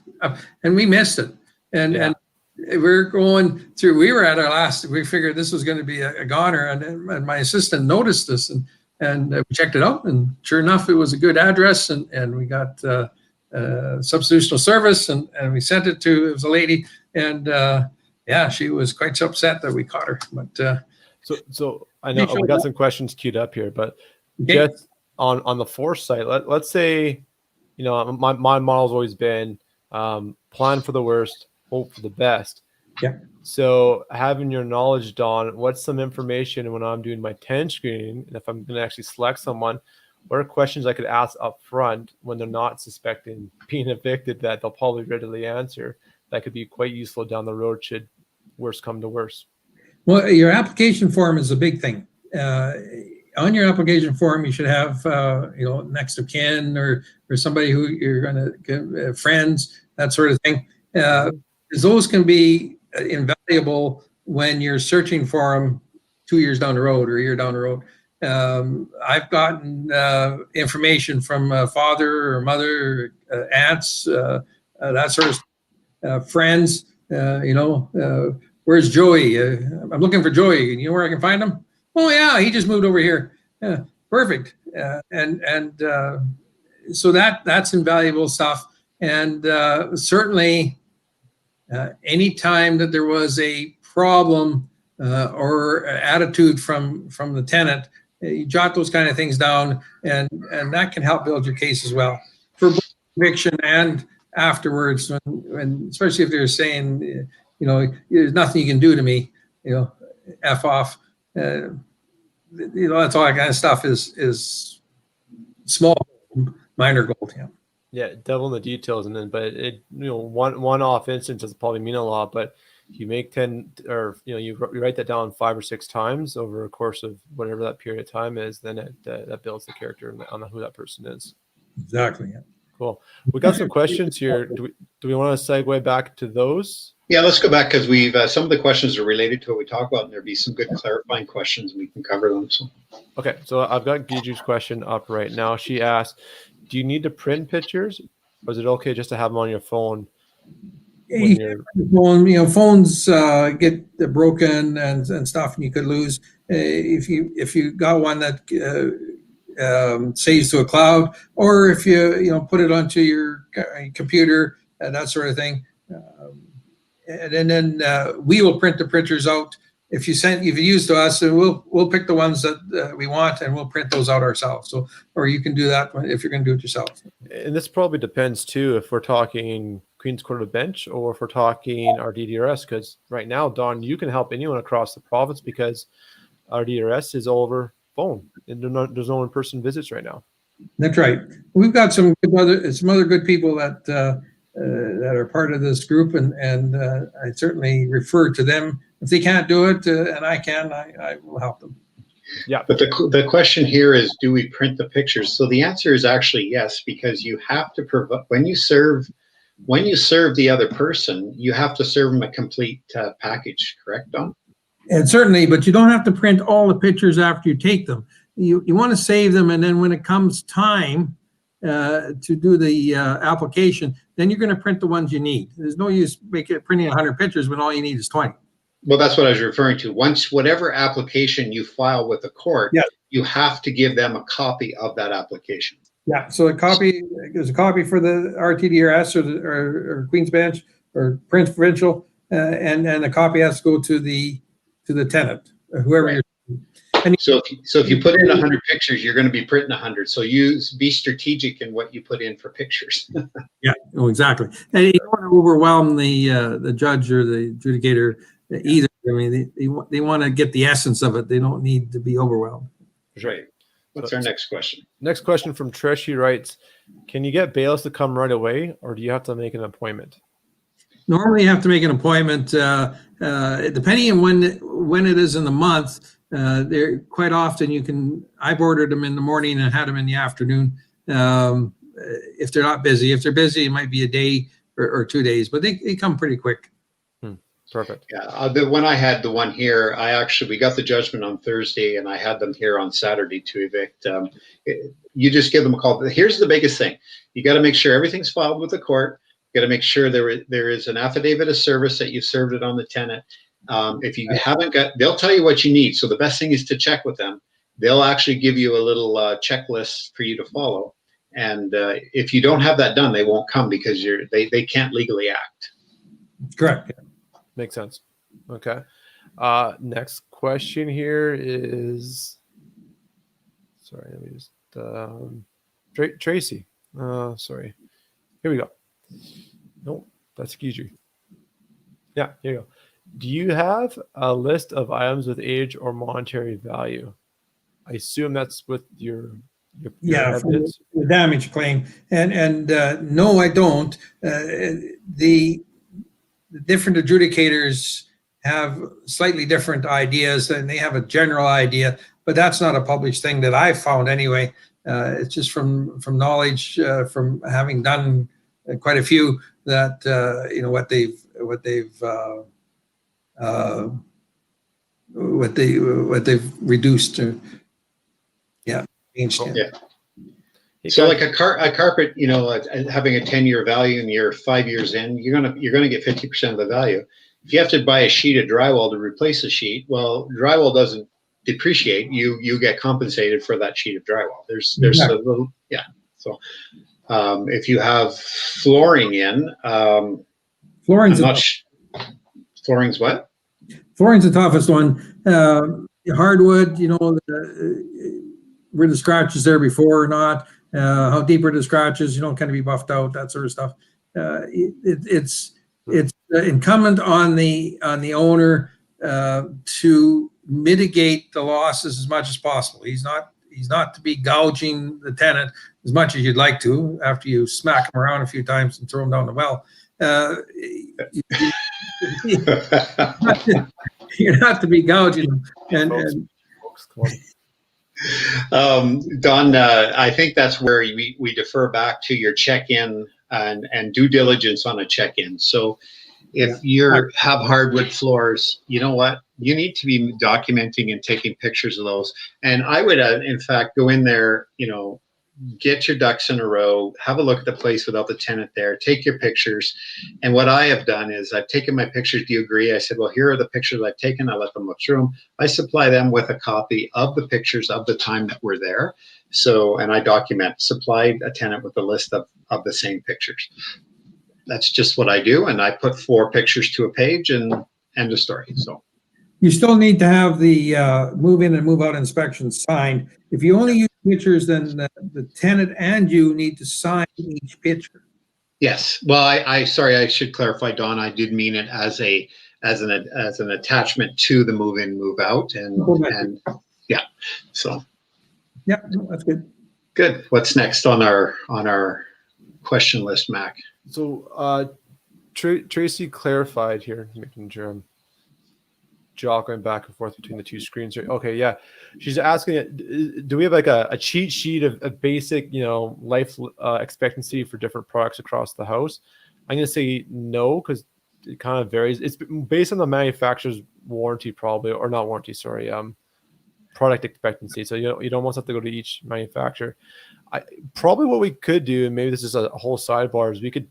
and we missed it. And we're going through. We were at our last. We figured this was going to be a goner, and my assistant noticed this, and we checked it out, and sure enough, it was a good address, and we got substitutional service, and we sent it to. It was a lady, and she was quite upset that we caught her. But so I know we got some questions queued up here, but just on the force site, let's say. My model's always been plan for the worst, hope for the best. Yeah. So having your knowledge, Don, what's some information when I'm doing my tenant screening, and if I'm going to actually select someone, what are questions I could ask up front when they're not suspecting being evicted that they'll probably readily answer that could be quite useful down the road should worse come to worse? Well, your application form is a big thing. On your application form, you should have, next of kin or somebody who you're going to give friends, that sort of thing. Those can be invaluable when you're searching for them 2 years down the road or a year down the road. I've gotten information from father or mother, aunts, that sort of stuff, friends, where's Joey? I'm looking for Joey. You know where I can find him? Oh yeah, he just moved over here. Yeah, perfect. So that's invaluable stuff. And certainly, any time that there was a problem or attitude from the tenant, you jot those kind of things down, and that can help build your case as well for both eviction and afterwards. When especially if they're saying, there's nothing you can do to me, F off. That's all that kind of stuff is small, minor gold. Yeah. Yeah, devil in the details, and then, but it, one-off instance doesn't probably mean a lot, but if you make 10, or you write that down 5 or 6 times over a course of whatever that period of time is, then that builds the character on who that person is. Exactly. Yeah. Cool. We got some questions here. Do we want to segue back to those? Yeah, let's go back because we've some of the questions are related to what we talk about, and there'll be some good clarifying questions, and we can cover them. So, okay, so I've got Giju's question up right now. She asked, "Do you need to print pictures, or is it okay just to have them on your phone?" Phones get broken and stuff, and you could lose. If you got one that saves to a cloud, or if you put it onto your computer and that sort of thing. And then we will print the printers out. If you use to us, and we'll pick the ones that we want, and we'll print those out ourselves. So, or you can do that if you're going to do it yourself. And this probably depends too, if we're talking Queen's Court of Bench or if we're talking our DDRS. Because right now, Don, you can help anyone across the province because our DDRS is all over phone, and there's no in-person visits right now. That's right. We've got some other good people that are part of this group, and I certainly refer to them. If they can't do it, and I can, I will help them. Yeah. But the question here is, do we print the pictures? So the answer is actually yes, because you have to provide, when you serve the other person, you have to serve them a complete package, correct, Don? And certainly, but you don't have to print all the pictures after you take them. You want to save them, and then when it comes time to do the application, then you're going to print the ones you need. There's no use printing 100 pictures when all you need is 20. Well, that's what I was referring to. Once, whatever application you file with the court, yeah, you have to give them a copy of that application. Yeah, so there's a copy for the RTDRS or Queen's Bench or Prince Provincial, and a copy has to go to the tenant, whoever right. You're. So if you put in 100 pictures, you're going to be printing 100. So be strategic in what you put in for pictures. Yeah, exactly. And you don't want to overwhelm the judge or the adjudicator either. I mean, they want to get the essence of it. They don't need to be overwhelmed. Right. What's our next question? Next question from Trish. She writes, "Can you get bailiffs to come right away, or do you have to make an appointment?" Normally, you have to make an appointment, depending on when it is in the month. They're quite often I've ordered them in the morning and had them in the afternoon. If they're not busy, if they're busy, it might be a day or 2 days, but they come pretty quick. Perfect. Yeah, when I had the one here, we got the judgment on Thursday, and I had them here on Saturday to evict. You just give them a call. But here's the biggest thing: you got to make sure everything's filed with the court. You got to make sure there is an affidavit of service that you've served it on the tenant. If you haven't they'll tell you what you need. So the best thing is to check with them. They'll actually give you a little checklist for you to follow. And if you don't have that done, they won't come because they can't legally act. Correct. Makes sense. Okay. Next question here is, sorry, let me just, Tracy. Sorry. Here we go. Nope, that's Kijiji. Yeah, here you go. Do you have a list of items with age or monetary value? I assume that's with your Yeah, for evidence. the damage claim. And no, I don't. The different adjudicators have slightly different ideas, and they have a general idea, but that's not a published thing that I've found anyway. It's just from knowledge, from having done quite a few, that what they've reduced to, changed. Cool. Yeah. Hey, So guys, like a carpet, having a 10-year value and you're 5 years in, you're gonna get 50% of the value. If you have to buy a sheet of drywall to replace a sheet, well, drywall doesn't depreciate. You get compensated for that sheet of drywall. There's a little, yeah. So if you have flooring in, Flooring's flooring's what? Flooring's the toughest one. Hardwood, were the scratches there before or not? How deep are the scratches? Can it be buffed out? That sort of stuff. It's incumbent on the owner to mitigate the losses as much as possible. He's not to be gouging the tenant as much as you'd like to after you smack him around a few times and throw him down the well. You're not to be gouging them. And Don, I think that's where we defer back to your check-in and due diligence on a check-in. So if you have hardwood floors, you know what? You need to be documenting and taking pictures of those. And I would, in fact, go in there, get your ducks in a row, have a look at the place without the tenant there, take your pictures. And what I have done is I've taken my pictures. Do you agree? I said, well, here are the pictures I've taken. I let them look through them. I supply them with a copy of the pictures of the time that we're there. So, and I supply a tenant with a list of the same pictures. That's just what I do. And I put 4 pictures to a page and end of story. So you still need to have the move in and move out inspections signed. If you only use pictures, then the tenant and you need to sign each picture. Yes. Well, I sorry, I should clarify, Don. I did mean it as an attachment to the move in, move out, and yeah. So. Yeah, that's good. Good. What's next on our question list, Mac? So Tracy clarified here, making sure I'm joggling back and forth between the two screens here. Okay, yeah. She's asking, do we have like a cheat sheet of basic, life expectancy for different products across the house? I'm going to say no, because it kind of varies. It's based on the manufacturer's warranty, probably, or not warranty, sorry, product expectancy. So you don't want to have to go to each manufacturer. Probably what we could do, and maybe this is a whole sidebar, is we could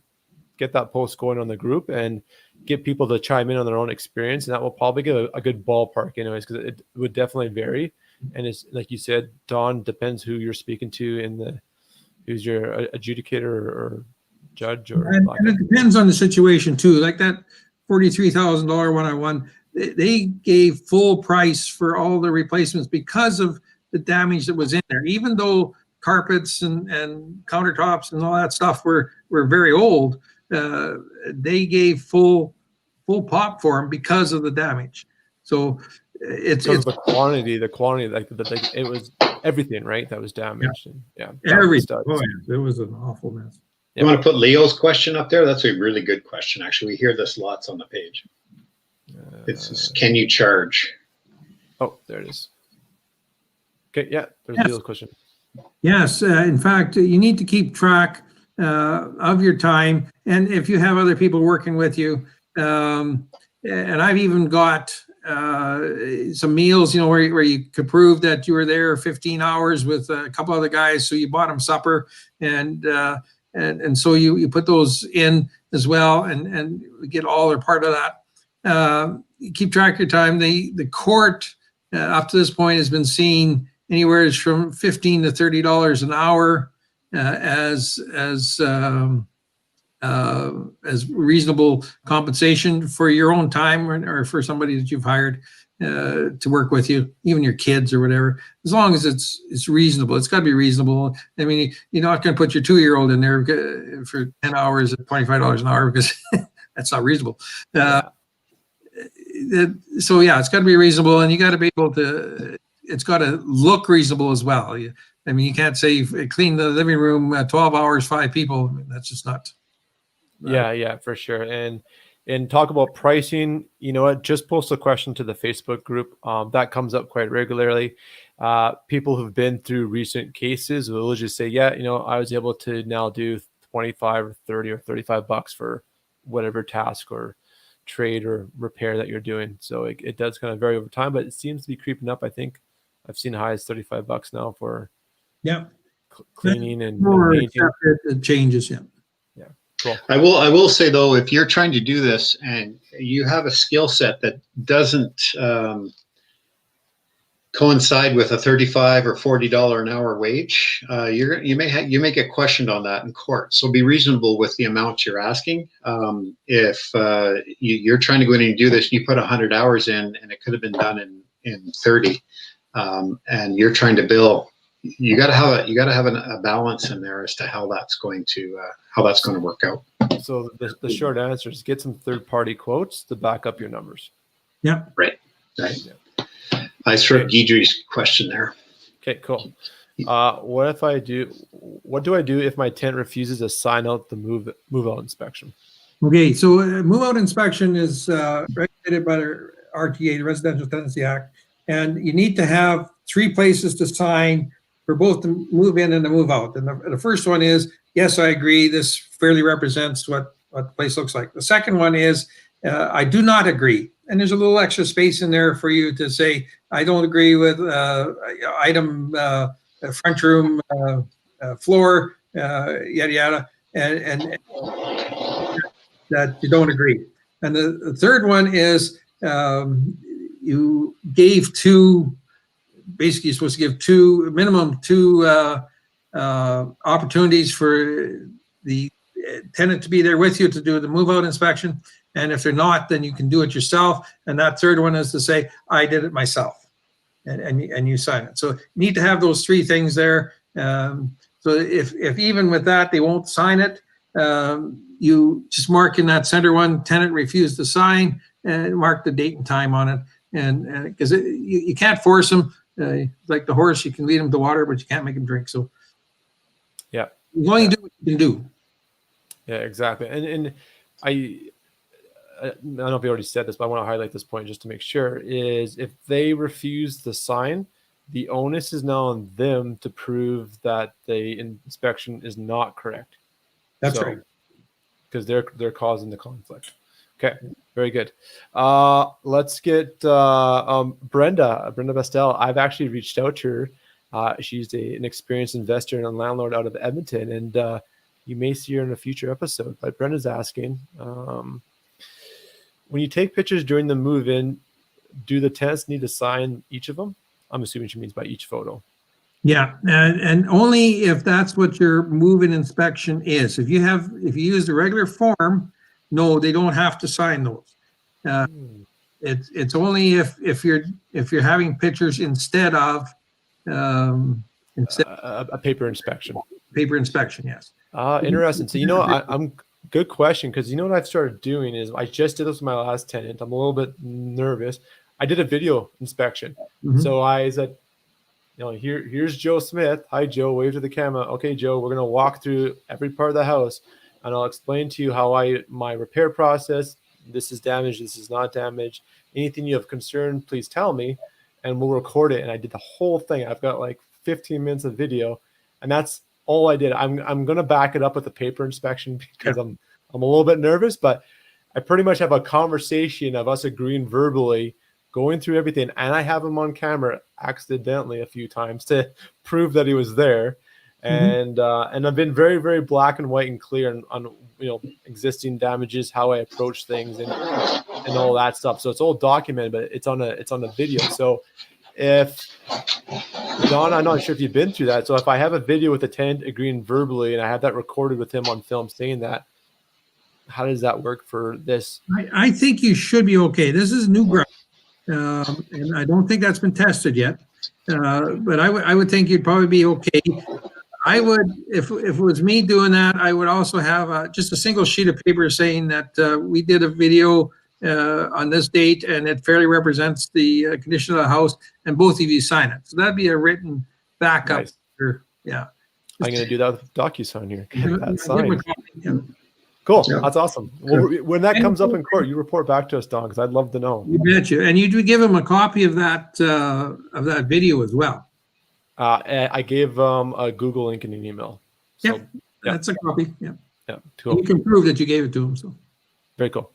get that post going on the group and get people to chime in on their own experience, and that will probably give a good ballpark anyways, because it would definitely vary. And it's like you said, Don, depends who you're speaking to who's your adjudicator or judge, and it depends on the situation too. Like that $43,000 one-on-one, they gave full price for all the replacements because of the damage that was in there. Even though carpets and countertops and all that stuff were very old, they gave full pop for them because of the damage. So it's the quantity, like it was everything, right? That was damaged. Yeah, everything. Oh, yeah. It was an awful mess. You want to put Leo's question up there? That's a really good question. Actually, we hear this lots on the page. It's can you charge? Oh, there it is. Okay, yeah, there's Leo's question. Yes, in fact, you need to keep track of your time, and if you have other people working with you, and I've even got some meals, where you could prove that you were there 15 hours with a couple other guys, so you bought them supper, and so you put those in as well, and get all or part of that. You keep track of your time. The court up to this point has been seeing anywhere from $15 to $30 an hour as reasonable compensation for your own time or for somebody that you've hired. to work with you, even your kids or whatever, as long as it's reasonable. It's got to be reasonable. I mean, you're not going to put your 2-year-old in there for 10 hours at $25 an hour because that's not reasonable. So yeah, it's got to be reasonable, and you got to be able to. It's got to look reasonable as well. I mean, you can't say clean the living room 12 hours, 5 people. I mean, that's just not. Yeah, for sure. And talk about pricing. You know what? Just post a question to the Facebook group. That comes up quite regularly. People who've been through recent cases will just say, yeah, I was able to now do 25 or 30 or $35 for whatever task or trade or repair that you're doing. So it does kind of vary over time, but it seems to be creeping up. I think I've seen high as $35 now for cleaning and painting. It changes. Yeah. Cool. I will say though, if you're trying to do this and you have a skill set that doesn't coincide with a $35 or $40 an hour wage, you may get questioned on that in court. So be reasonable with the amount you're asking. If you're trying to go in and do this, and you put 100 hours in, and it could have been done in 30, and you're trying to bill. You got to have a balance in there as to how that's going to work out. So the short answer is get some third-party quotes to back up your numbers. Yeah. Right. Yeah. I struck Guidry's question there. Okay, cool. What do I do if my tenant refuses to sign out the move out inspection? Okay, so move out inspection is regulated by the RTA, the Residential Tenancy Act, and you need to have 3 places to sign for both the move in and the move out. And the first one is, yes, I agree, this fairly represents what the place looks like. The second one is, I do not agree. And there's a little extra space in there for you to say, I don't agree with item front room, floor, yada, yada, and that you don't agree. And the third one is you gave 2, basically you're supposed to give minimum two opportunities for the tenant to be there with you to do the move out inspection. And if they're not, then you can do it yourself. And that third one is to say, I did it myself, and you sign it. So you need to have those 3 things there. So if even with that, they won't sign it, you just mark in that center one, tenant refused to sign, and mark the date and time on it. And because you can't force them, like the horse, you can lead them to water, but you can't make them drink. So yeah, as long as you do what you can do. Yeah, exactly. And I don't know if you already said this, but I want to highlight this point just to make sure, is if they refuse to sign, the onus is now on them to prove that the inspection is not correct. That's right. Because they're causing the conflict. Okay, very good. Let's get Brenda Bestel. I've actually reached out to her. She's an experienced investor and a landlord out of Edmonton, and you may see her in a future episode. But Brenda's asking, when you take pictures during the move-in, do the tenants need to sign each of them? I'm assuming she means by each photo. Yeah, and only if that's what your move-in inspection is. If you use the regular form, no, they don't have to sign those. It's only if you're having pictures instead of a paper inspection. Paper inspection, yes. Interesting. So I'm good question, because what I've started doing is, I just did this with my last tenant. I'm a little bit nervous. I did a video inspection. Mm-hmm. So I said, here's Joe Smith. Hi, Joe. Wave to the camera. Okay, Joe, we're going to walk through every part of the house, and I'll explain to you how my repair process, this is damaged, this is not damaged. Anything you have concern, please tell me, and we'll record it. And I did the whole thing. I've got like 15 minutes of video, and that's all I did. I'm going to back it up with a paper inspection because I'm a little bit nervous, but I pretty much have a conversation of us agreeing verbally, going through everything, and I have him on camera accidentally a few times to prove that he was there. And I've been very, very black and white and clear on existing damages, how I approach things, and all that stuff. So it's all documented, but it's on a video. So if Don, I'm not sure if you've been through that. So if I have a video with the tenant agreeing verbally, and I have that recorded with him on film saying that, how does that work for this? I think you should be okay. This is new ground. And I don't think that's been tested yet. But I would think you'd probably be okay. I would, if it was me doing that, I would also have just a single sheet of paper saying that we did a video on this date and it fairly represents the condition of the house, and both of you sign it. So that'd be a written backup. Nice. Yeah. I'm going to do that with DocuSign here. Get that Give signed. them a copy, yeah. Cool. Yeah. That's awesome. Well, when that comes up in court, you report back to us, Don, because I'd love to know. You betcha. And you do give them a copy of that video as well. I gave a Google link in an email. So, Yep. That's a copy. Yeah. Yeah. Cool. You can prove that you gave it to them. So Very cool.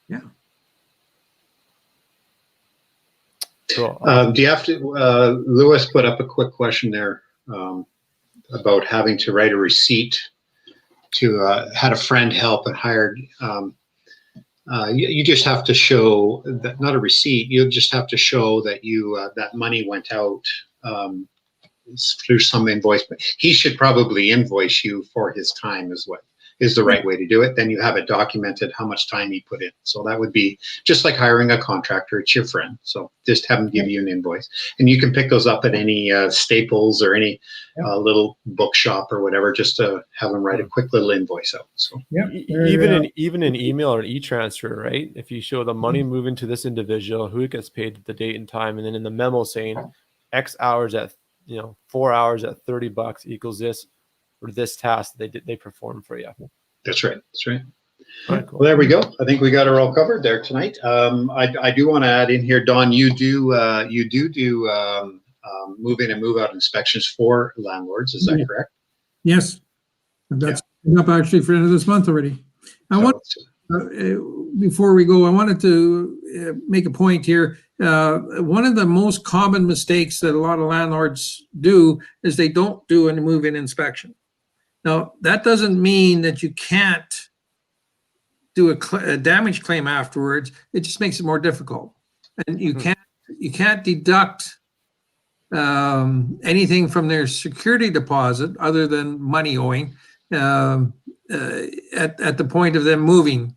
yeah. Cool. Do you have to, Lewis put up a quick question there about having to write a receipt to, had a friend help and hired, you just have to show that, not a receipt, you just have to show that you, that money went out through some invoice, but he should probably invoice you for his time is what is the right way to do it. Then you have it documented how much time he put in. So that would be just like hiring a contractor. It's your friend. So just have him give you an invoice, and you can pick those up at any Staples or any little bookshop or whatever, just to have them write a quick little invoice out. So even an email or an e-transfer, right? If you show the money moving to this individual, who it gets paid, the date and time, and then in the memo saying X hours at 4 hours at $30 equals this, or this task they perform for you. That's right. That's right. All right, cool. Well, there we go. I think we got her all covered there tonight. I do want to add in here, Don, you do move in and move out inspections for landlords. Is that correct? Yes. That's up actually for the end of this month already. Before we go, I wanted to make a point here. One of the most common mistakes that a lot of landlords do is they don't do a move-in inspection. Now, that doesn't mean that you can't do a damage claim afterwards. It just makes it more difficult. And you can't deduct anything from their security deposit other than money owing at the point of them moving.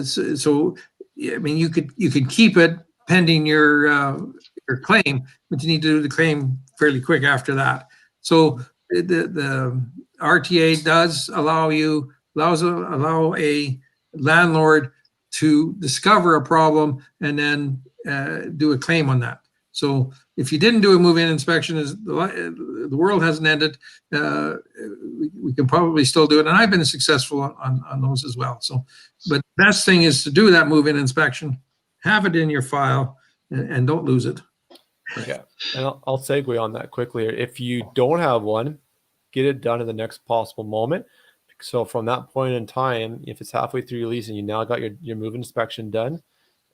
So, I mean, you could keep it pending your claim, but you need to do the claim fairly quick after that. So the RTA does allow a landlord to discover a problem and then do a claim on that. So if you didn't do a move-in inspection, the world hasn't ended. We can probably still do it, and I've been successful on those as well. So, but the best thing is to do that move-in inspection, have it in your file, and don't lose it. Yeah, and I'll segue on that quickly. If you don't have one, get it done in the next possible moment. So from that point in time, if it's halfway through your lease and you now got your move inspection done,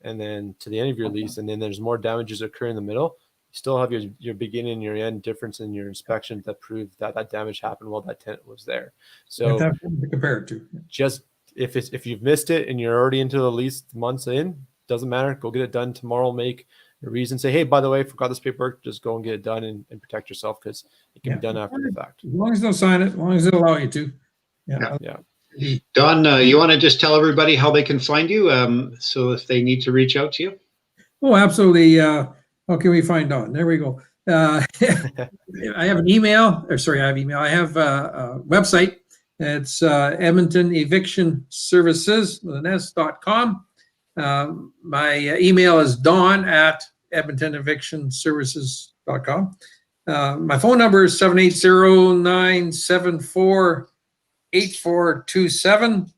and then to the end of your lease, and then there's more damages occur in the middle, you still have your beginning and your end difference in your inspection that proves that damage happened while that tenant was there. So that's to compare it to. Just if you've missed it and you're already into the lease months in, doesn't matter. Go get it done tomorrow. Make a reason. Say, hey, by the way, I forgot this paperwork. Just go and get it done and protect yourself, because it can be done after the fact. As long as they'll sign it, as long as they'll allow you to. Yeah. Don, you want to just tell everybody how they can find you? So if they need to reach out to you. Oh, absolutely. How can we find Don? There we go. I have an email, or sorry, I have a website. It's Edmonton Eviction Services with an S.com. My email is don@edmontonevictionservices.com. My phone number is 780-974-8427.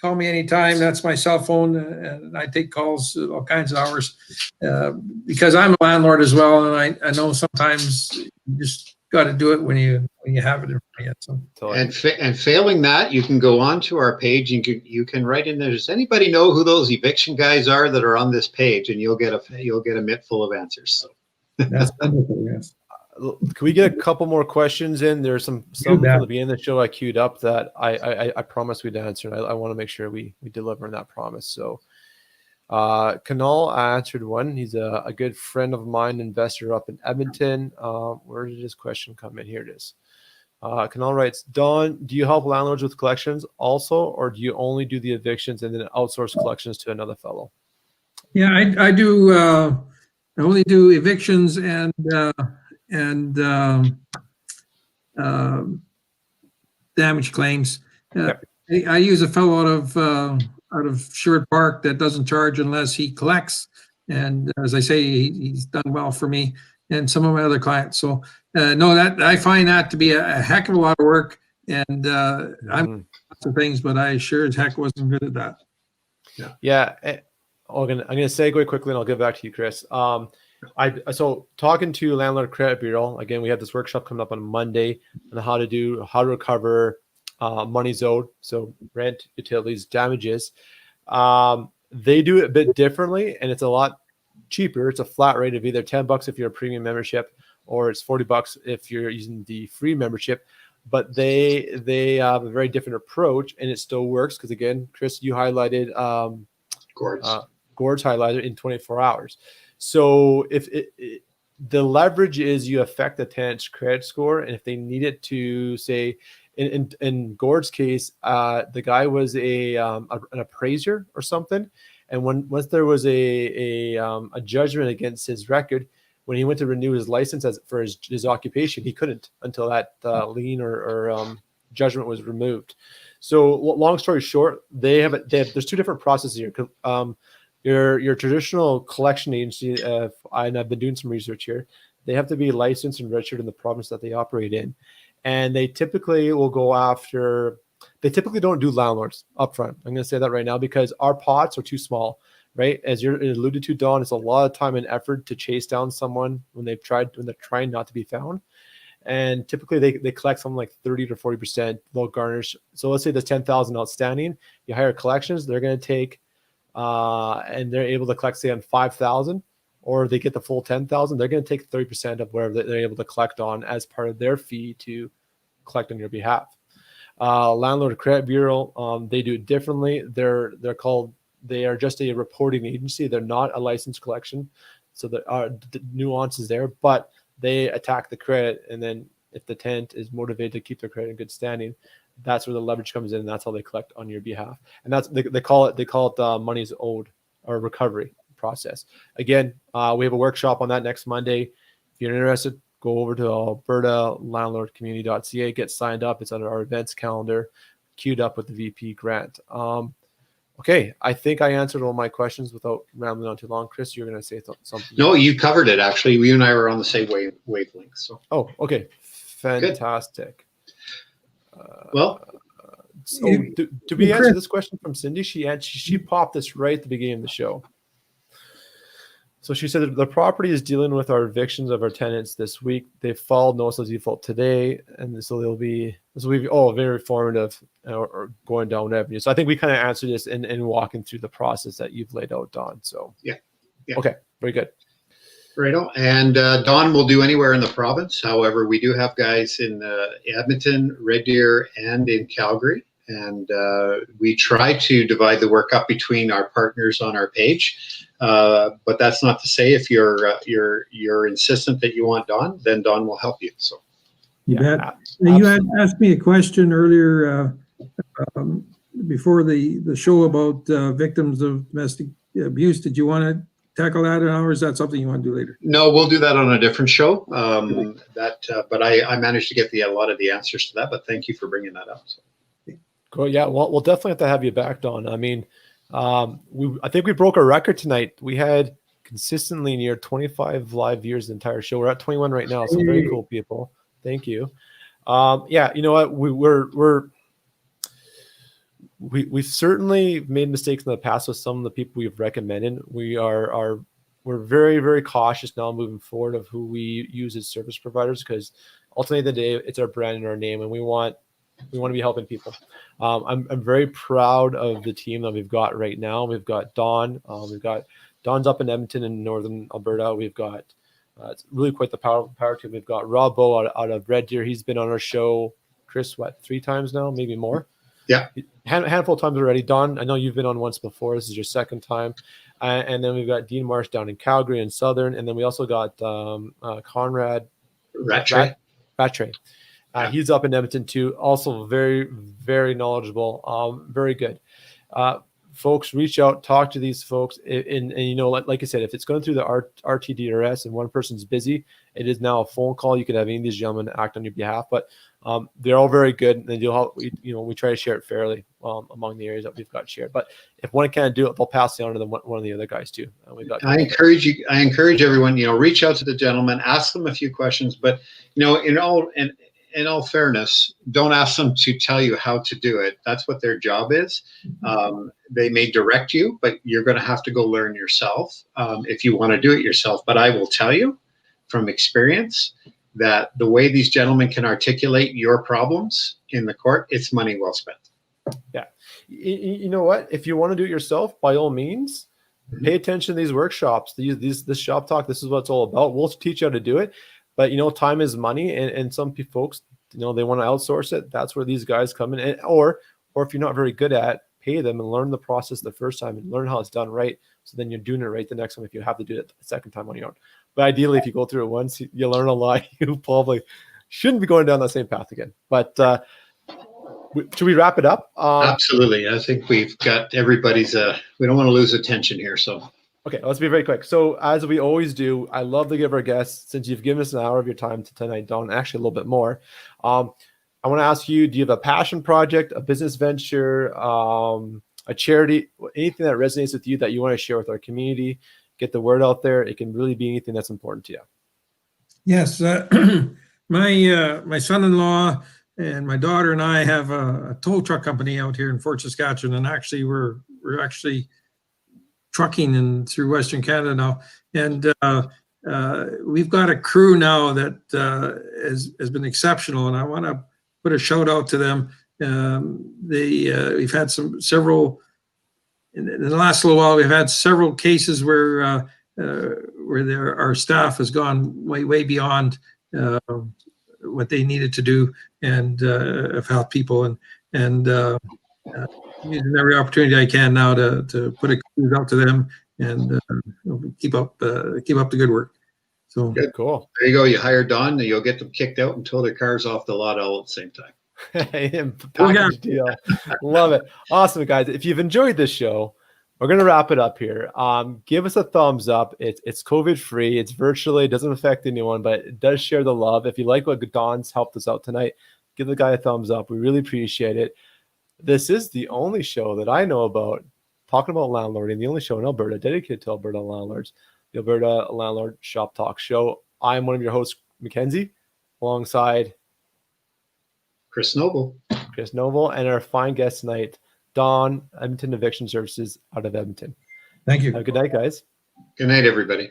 Call me anytime. That's my cell phone, and I take calls all kinds of hours because I'm a landlord as well, and I know sometimes you just got to do it when you have it in front of you. So. And failing that, you can go on to our page. You can write in there. Does anybody know who those eviction guys are that are on this page? And you'll get a mitt full of answers. So. That's wonderful. Yes. Can we get a couple more questions in? There's some from the beginning of the show I queued up that I promised we'd answer. And I want to make sure we deliver on that promise. So Kanal answered one. He's a good friend of mine, investor up in Edmonton. Where did his question come in? Here it is. Kanal writes, Don, do you help landlords with collections also, or do you only do the evictions and then outsource collections to another fellow? Yeah, I do. I only do evictions and um, damage claims. Okay. I use a fellow out of Sherwood Park that doesn't charge unless he collects. And as I say, he's done well for me and some of my other clients. So no, that I find that to be a heck of a lot of work. And I'm Mhm. lots of things, but I sure as heck wasn't good at that. Yeah. I'm gonna segue quickly, and I'll get back to you, Chris. So talking to Landlord Credit Bureau again. We have this workshop coming up on Monday on how to recover money's owed, so rent, utilities, damages. They do it a bit differently, and it's a lot cheaper. It's a flat rate of either $10 if you're a premium membership, or it's $40 if you're using the free membership. But they have a very different approach, and it still works because, again, Chris, you highlighted Gord's. Gord's highlighter in 24 hours. So if the leverage is you affect the tenant's credit score, and if they need it to say, in Gord's case, the guy was an appraiser or something, and once there was a judgment against his record, when he went to renew his license for his occupation, he couldn't until that lien or judgment was removed. So long story short, there's two different processes here. Your traditional collection agency, and I've been doing some research here, they have to be licensed and registered in the province that they operate in. And they typically will go after, they typically don't do landlords upfront. I'm going to say that right now because our pots are too small, right? As you're alluded to, Don, it's a lot of time and effort to chase down someone when they're trying not to be found. And typically they collect something like 30 to 40%. They'll garnish. So let's say there's 10,000 outstanding. You hire collections, they're going to take, and they're able to collect, say, on 5,000, or they get the full 10,000. They're going to take 30% of whatever they're able to collect on as part of their fee to collect on your behalf. Landlord Credit Bureau, they do it differently. They are just a reporting agency. They're not a licensed collection. So there are nuances there, but they attack the credit, and then if the tenant is motivated to keep their credit in good standing, that's where the leverage comes in, and that's how they collect on your behalf. And that's they call it money's owed or recovery process. Again, we have a workshop on that next Monday. If you're interested, go over to Alberta Landlord Community.ca, get signed up. It's on our events calendar, queued up with the VP grant. Okay, I think I answered all my questions without rambling on too long. Chris, you're going to say something. No, you covered it, actually. You and I were on the same wavelength. So. Oh, okay. Fantastic. Well, so do we answer this question from Cindy? She popped this right at the beginning of the show. So she said that the property is dealing with our evictions of our tenants this week. They filed notice of default today, and so this will be very informative or going down avenue. So I think we kind of answered this in walking through the process that you've laid out, Don. So yeah. Okay, very good. Right on. And Don will do anywhere in the province. However, we do have guys in Edmonton, Red Deer, and in Calgary. And we try to divide the work up between our partners on our page. But that's not to say if you're insistent that you want Don, then Don will help you. So you bet. You had asked me a question earlier before the show about victims of domestic abuse. Did you want to tackle that now, or is that something you want to do later? No, we'll do that on a different show. But I managed to get a lot of the answers to that. But thank you for bringing that up. So. Cool. Yeah, well, we'll definitely have to have you back, Don. I mean, I think we broke a record tonight. We had consistently near 25 live views the entire show. We're at 21 right now, so very cool, people. Thank you. Yeah, you know what? We've certainly made mistakes in the past with some of the people we've recommended. We're very, very cautious now moving forward of who we use as service providers, because ultimately the day it's our brand and our name, and we want to be helping people. I'm very proud of the team that we've got right now. We've got Don. Don's up in Edmonton in northern Alberta. We've got it's really quite the power team. We've got Rob Bow out of Red Deer. He's been on our show, Chris, 3 times now, maybe more. Yeah, handful of times already. Don, I know you've been on once before. This is your second time. And then we've got Dean Marsh down in Calgary and Southern, and then we also got Conrad Rattray. Yeah. He's up in Edmonton too. Also very, very knowledgeable. Very good. folks, reach out, talk to these folks. And you know, like I said, if it's going through the RTDRS and one person's busy, it is now a phone call. You could have any of these gentlemen act on your behalf, but they're all very good, and they do help. We try to share it fairly among the areas that we've got shared. But if one can't do it, they'll pass it on to one of the other guys too. I encourage everyone, reach out to the gentleman, ask them a few questions, but in all fairness, don't ask them to tell you how to do it. That's what their job is. They may direct you, but you're going to have to go learn yourself if you want to do it yourself. But I will tell you from experience that the way these gentlemen can articulate your problems in the court, it's money well spent. Yeah. You know what? If you want to do it yourself, by all means, pay attention to these workshops. This shop talk, this is what it's all about. We'll teach you how to do it. But, time is money, and some folks, they want to outsource it. That's where these guys come in. Or if you're not very good at it, pay them and learn the process the first time and learn how it's done right. So then you're doing it right the next time if you have to do it the second time on your own. But ideally, if you go through it once, you learn a lot. You probably shouldn't be going down that same path again. But should we wrap it up? Absolutely. I think we've got everybody's, we don't want to lose attention here. So. Okay, let's be very quick. So as we always do, I love to give our guests, since you've given us an hour of your time tonight, Don, actually a little bit more. I want to ask you, do you have a passion project, a business venture, a charity, anything that resonates with you that you want to share with our community? Get the word out there. It can really be anything that's important to you. Yes. My son-in-law and my daughter and I have a tow truck company out here in Fort Saskatchewan, and actually we're actually trucking through Western Canada now, and we've got a crew now that has been exceptional, and I want to put a shout out to them. We've had several in the last little while. We've had several cases where our staff has gone way beyond what they needed to do, and have helped people and using every opportunity I can now to put a cruise out to them and keep up the good work. So good. Cool. There you go. You hire Don, and you'll get them kicked out until their car's off the lot all at the same time. Package deal. Love it. Awesome, guys. If you've enjoyed this show, we're going to wrap it up here. Give us a thumbs up. It's COVID free. It's virtually, it doesn't affect anyone, but it does share the love. If you like what Don's helped us out tonight, give the guy a thumbs up. We really appreciate it. This is the only show that I know about talking about landlording, the only show in Alberta dedicated to Alberta landlords, the Alberta Landlord Shop Talk show. I'm one of your hosts, Mackenzie, alongside Chris Noble, and our fine guest tonight, Don, Edmonton Eviction Services out of Edmonton. thank you. Have a good night, guys. Good night, everybody.